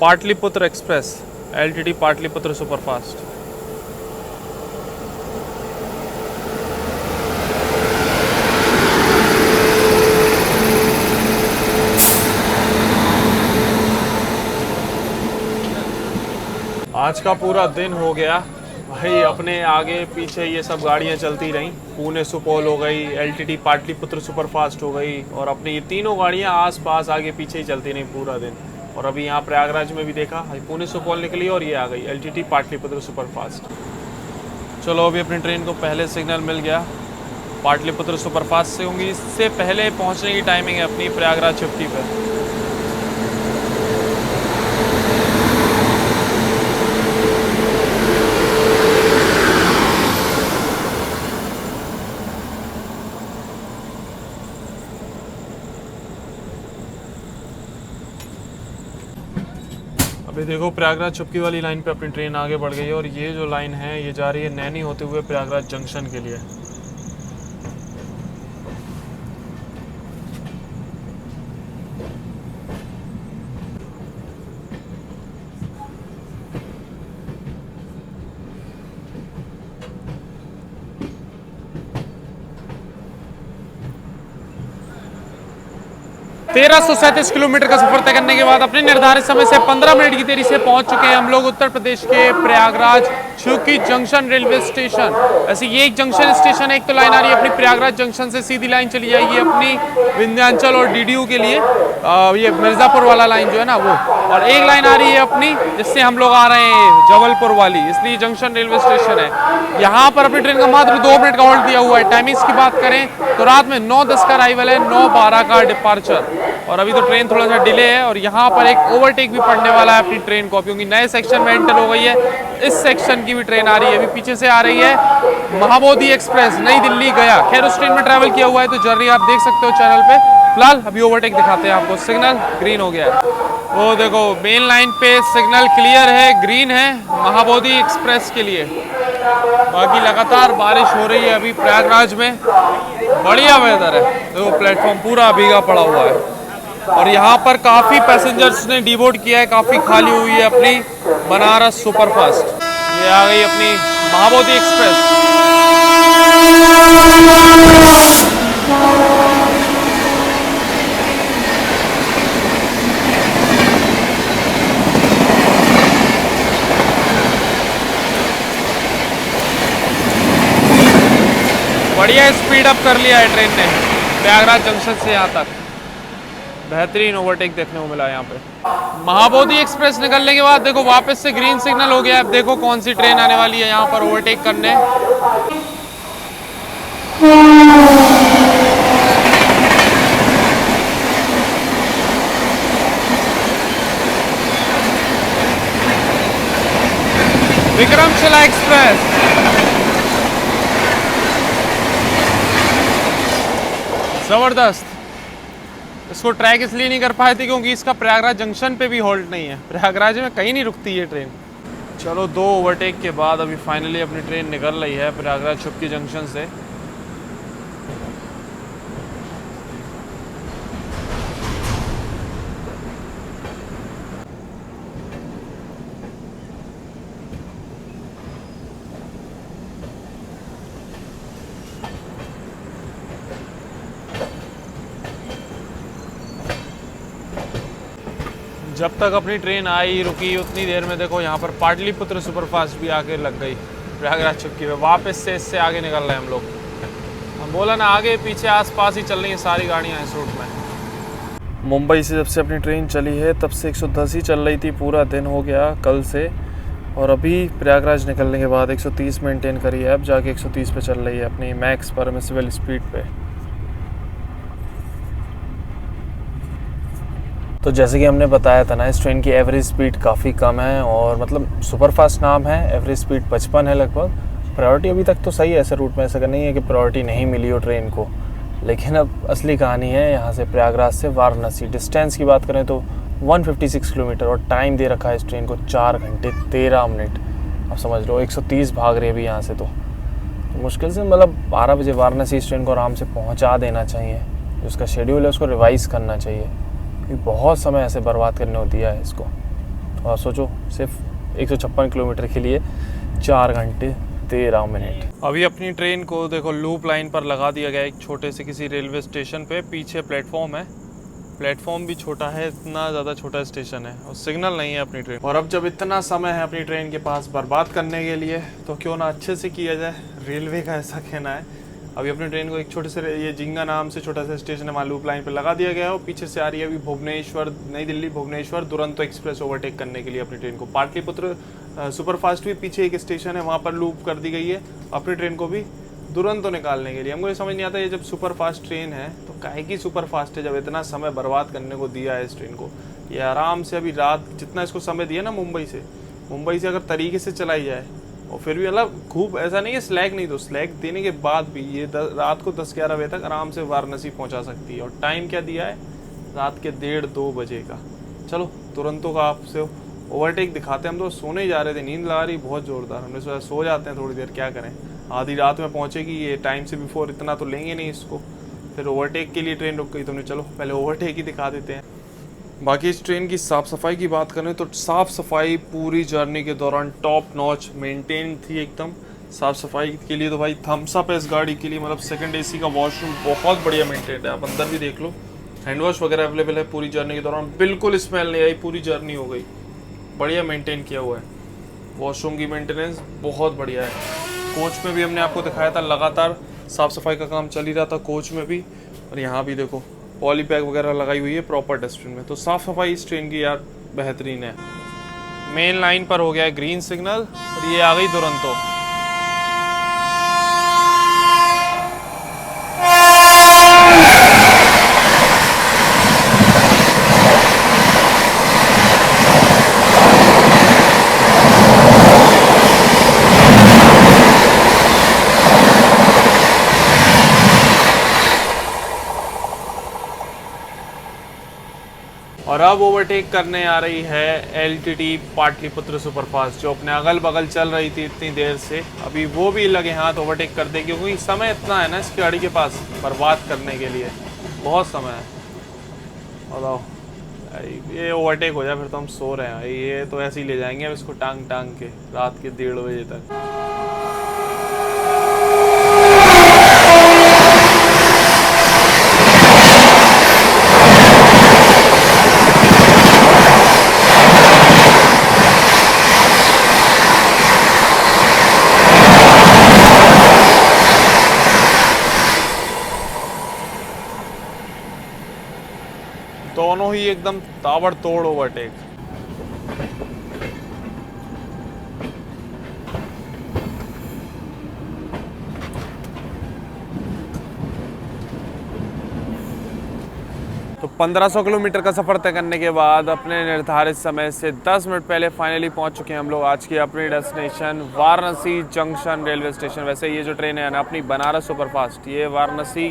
Pataliputra express, LTT Pataliputra superfast. आज का पूरा दिन हो गया भाई, अपने आगे पीछे ये सब गाड़ियाँ चलती रहीं। पुणे सुपौल हो गई, LTT पाटलिपुत्र सुपरफास्ट हो गई, और अपनी ये तीनों गाड़ियाँ आसपास आगे पीछे ही चलती रहीं पूरा दिन। और अभी यहाँ प्रयागराज में भी देखा, पुणे सुपौल निकली और ये आ गई LTT पाटलिपुत्र सुपरफास्ट। चलो अभी अपनी ट्रेन को पहले सिग्नल मिल गया पाटलिपुत्र सुपरफास्ट से होंगी। इससे पहले पहुँचने की टाइमिंग है अपनी प्रयागराज चौकी पर। अभी देखो प्रयागराज चौकी वाली लाइन पे अपनी ट्रेन आगे बढ़ गई है, और ये जो लाइन है ये जा रही है नैनी होते हुए प्रयागराज जंक्शन के लिए। तेरह 1337 किलोमीटर का सफर तय करने के बाद अपने निर्धारित समय से 15 मिनट की देरी से पहुंच चुके हैं हम लोग उत्तर प्रदेश के प्रयागराज चौकी जंक्शन रेलवे स्टेशन। ऐसे ये एक जंक्शन स्टेशन है, एक तो लाइन आ रही है अपनी प्रयागराज जंक्शन से, सीधी लाइन चली जाएगी अपनी विंध्याचल और DDU के लिए, ये मिर्ज़ापुर वाला लाइन जो है ना वो, और एक लाइन आ रही है अपनी जिससे हम लोग आ रहे हैं जबलपुर वाली, इसलिए जंक्शन रेलवे स्टेशन है। यहाँ पर अपनी ट्रेन का मात्र 2 मिनट का होल्ड दिया हुआ है। टाइमिंग्स की बात करें तो रात में 9:10 का अराइवल है, 9:12 का डिपार्चर, और अभी तो ट्रेन थोड़ा सा डिले है। और यहाँ पर एक ओवरटेक भी पड़ने वाला है अपनी ट्रेन को, क्योंकि नए सेक्शन में एंटर हो गई है। इस सेक्शन की भी ट्रेन आ रही है, अभी पीछे से आ रही है महाबोधि एक्सप्रेस नई दिल्ली गया। खैर उस ट्रेन में ट्रैवल किया हुआ है तो जर्नी आप देख सकते हो चैनल पे। फिलहाल अभी ओवरटेक दिखाते हैं आपको, सिग्नल ग्रीन हो गया है। वो देखो मेन लाइन पे सिग्नल क्लियर है, ग्रीन है महाबोधि एक्सप्रेस के लिए। बाकी लगातार बारिश हो रही है अभी प्रयागराज में, बढ़िया वेदर है। देखो प्लेटफॉर्म पूरा भीगा पड़ा हुआ है, और यहाँ पर काफ़ी पैसेंजर्स ने डिबोर्ड किया है, काफ़ी खाली हुई है अपनी बनारस सुपरफास्ट। ये आ गई अपनी महाबोधि एक्सप्रेस। बढ़िया स्पीड अप कर लिया है ट्रेन ने प्रयागराज जंक्शन से यहाँ तक। बेहतरीन ओवरटेक देखने को मिला यहाँ पे। महाबोधि एक्सप्रेस निकलने के बाद देखो वापस से ग्रीन सिग्नल हो गया। अब देखो कौन सी ट्रेन आने वाली है यहाँ पर ओवरटेक करने। विक्रमशिला एक्सप्रेस। जबरदस्त। इसको ट्रैक इसलिए नहीं कर पाए थे क्योंकि इसका प्रयागराज जंक्शन पे भी होल्ड नहीं है। प्रयागराज में कहीं नहीं रुकती ये ट्रेन। चलो 2 ओवरटेक के बाद अभी फाइनली अपनी ट्रेन निकल रही है प्रयागराज चुपकी जंक्शन से। जब तक अपनी ट्रेन आई रुकी उतनी देर में देखो यहाँ पर पाटलिपुत्र सुपरफास्ट भी आके लग गई प्रयागराज चुपकी में। वापस से इससे आगे निकल रहे हैं हम लोग। हम बोला ना आगे पीछे आसपास ही चल रही हैं सारी गाड़ियाँ इस रूट में। मुंबई से जब से अपनी ट्रेन चली है तब से 110 ही चल रही थी। पूरा दिन हो गया कल से, और अभी प्रयागराज निकलने के बाद 130 मेंटेन करी है। अब जाके 130 पे चल रही है अपनी मैक्स परमिसिबल स्पीड पे। तो जैसे कि हमने बताया था ना, इस ट्रेन की एवरेज स्पीड काफ़ी कम है, और मतलब सुपरफास्ट नाम है, एवरेज स्पीड 55 है लगभग। प्रायोरिटी अभी तक तो सही है ऐसे रूट में, ऐसा नहीं है कि प्रायोरिटी नहीं मिली हो ट्रेन को। लेकिन अब असली कहानी है यहाँ से प्रयागराज से वाराणसी। डिस्टेंस की बात करें तो 156 किलोमीटर, और टाइम दे रखा है इस ट्रेन को 4 घंटे 13 मिनट। अब समझ लो 130 भाग रही है अभी यहाँ से। तो मुश्किल से मतलब 12 बजे वाराणसी इस ट्रेन को आराम से पहुँचा देना चाहिए। जो उसका शेड्यूल है उसको रिवाइज़ करना चाहिए। बहुत समय ऐसे बर्बाद करने को दिया है इसको। और सोचो सिर्फ 156 किलोमीटर के लिए 4 घंटे 13 मिनट। अभी अपनी ट्रेन को देखो लूप लाइन पर लगा दिया गया एक छोटे से किसी रेलवे स्टेशन पे। पीछे प्लेटफॉर्म है, प्लेटफॉर्म भी छोटा है, इतना ज़्यादा छोटा स्टेशन है, और सिग्नल नहीं है अपनी ट्रेन। और अब जब इतना समय है अपनी ट्रेन के पास बर्बाद करने के लिए, तो क्यों ना अच्छे से किया जाए। रेलवे का ऐसा कहना है। अभी अपनी ट्रेन को एक छोटे से ये जिंगा नाम से छोटा सा स्टेशन है, वहाँ लूप लाइन पे लगा दिया गया है। और पीछे से आ रही है अभी भुवनेश्वर, नई दिल्ली भुवनेश्वर दुरंतो एक्सप्रेस ओवरटेक करने के लिए अपनी ट्रेन को। पाटलिपुत्र सुपरफास्ट भी पीछे एक स्टेशन है, वहाँ पर लूप कर दी गई है अपनी ट्रेन को भी दुरंतो निकालने के लिए। हमको ये समझ नहीं आता, ये जब सुपरफास्ट ट्रेन है तो काहे की सुपरफास्ट है, जब इतना समय बर्बाद करने को दिया है इस ट्रेन को। ये आराम से अभी रात जितना इसको समय दिया ना मुंबई से अगर तरीके से चलाई जाए, और फिर भी मतलब खूब ऐसा नहीं है स्लैग नहीं, तो स्लैग देने के बाद भी ये रात को 10-11 बजे तक आराम से वाराणसी पहुंचा सकती है। और टाइम क्या दिया है, रात के 1:30-2 बजे का। चलो तुरंतों का आपसे ओवरटेक दिखाते हैं। हम तो सोने ही जा रहे थे, नींद लगा रही बहुत ज़ोरदार। हमने सोचा सो जाते हैं थोड़ी देर, क्या करें, आधी रात में पहुँचेगी ये, टाइम से बिफोर इतना तो लेंगे नहीं इसको। फिर ओवरटेक के लिए ट्रेन रुक गई, तो हमने चलो पहले ओवरटेक ही दिखा देते हैं। बाकी इस ट्रेन की साफ़ सफाई की बात करें तो साफ़ सफाई पूरी जर्नी के दौरान टॉप नॉच मेंटेन थी एकदम। साफ़ सफाई के लिए तो भाई थम्स अप है इस गाड़ी के लिए। मतलब सेकंड एसी का वॉशरूम बहुत बढ़िया मेंटेन है, आप अंदर भी देख लो, हैंड वॉश वगैरह अवेलेबल है पूरी जर्नी के दौरान। बिल्कुल स्मेल नहीं आई, पूरी जर्नी हो गई, बढ़िया मेंटेन किया हुआ है। वॉशरूम की मेंटेनेंस बहुत बढ़िया है। कोच में भी हमने आपको दिखाया था, लगातार साफ़ सफाई का काम चल ही रहा था कोच में भी। और यहाँ भी देखो पॉली बैग वगैरह लगाई हुई है प्रॉपर डस्टबिन में। तो साफ़ सफाई इस ट्रेन की यार बेहतरीन है। मेन लाइन पर हो गया है ग्रीन सिग्नल, और ये आ गई दुरंतो। और अब ओवरटेक करने आ रही है एलटीटी पाटलिपुत्र सुपरफास्ट, जो अपने अगल बगल चल रही थी इतनी देर से। अभी वो भी लगे हाथ ओवरटेक कर दे, क्योंकि समय इतना है ना इसकी गाड़ी के पास बर्बाद करने के लिए, बहुत समय है। बताओ ये ओवरटेक हो जाए फिर तो हम सो रहे हैं। ये तो ऐसे ही ले जाएंगे अब इसको टांग के रात के 1:30 बजे तक। दोनों ही एकदम ताबड़तोड़ ओवरटेक। तो 1500 किलोमीटर का सफ़र तय करने के बाद अपने निर्धारित समय से 10 मिनट पहले फाइनली पहुंच चुके हैं हम लोग आज की अपनी destination Varanasi junction railway station. वैसे ये जो ट्रेन है ना अपनी बनारस सुपरफास्ट, ये वाराणसी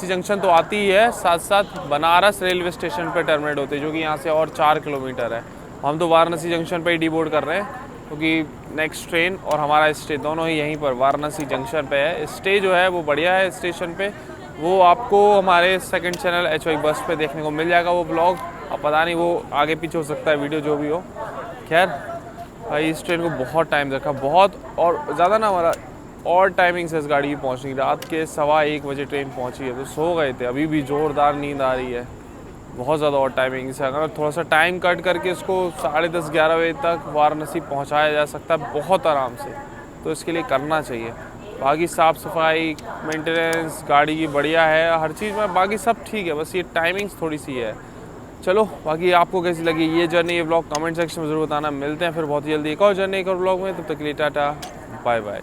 जंक्शन तो आती ही है, साथ साथ बनारस रेलवे स्टेशन पर टर्मिनेट होती है, जो कि यहाँ से और 4 किलोमीटर है। हम तो वाराणसी जंक्शन पर ही डिबोर्ड कर रहे हैं क्योंकि नेक्स्ट ट्रेन और हमारा स्टे दोनों ही यहीं पर वाराणसी जंक्शन पे है। स्टे जो है वो बढ़िया है स्टेशन पे, वो आपको हमारे सेकंड चैनल HY बस पे देखने को मिल जाएगा वो ब्लॉग। अब पता नहीं वो आगे पीछे हो सकता है वीडियो, जो भी हो। खैर भाई इस ट्रेन को बहुत टाइम रखा, बहुत और ज़्यादा ना, हमारा और टाइमिंग से इस गाड़ी की पहुँचनी, रात के 1:15 बजे ट्रेन पहुँची है, तो सो गए थे, अभी भी ज़ोरदार नींद आ रही है बहुत ज़्यादा। और टाइमिंग से अगर थोड़ा सा टाइम कट करके इसको 10:30-11 बजे तक वाराणसी पहुँचाया जा सकता है बहुत आराम से, तो इसके लिए करना चाहिए। बाकी साफ़ सफाई मेंटेनेंस गाड़ी की बढ़िया है, हर चीज़ में बाकी सब ठीक है, बस ये टाइमिंग्स थोड़ी सी है। चलो बाकी आपको कैसी लगी ये जर्नी, ये ब्लॉग कमेंट सेक्शन में ज़रूर बताना। मिलते हैं फिर बहुत जल्दी एक और जर्नी, एक और ब्लॉग में, तब तक के लिए टाटा बाय बाय।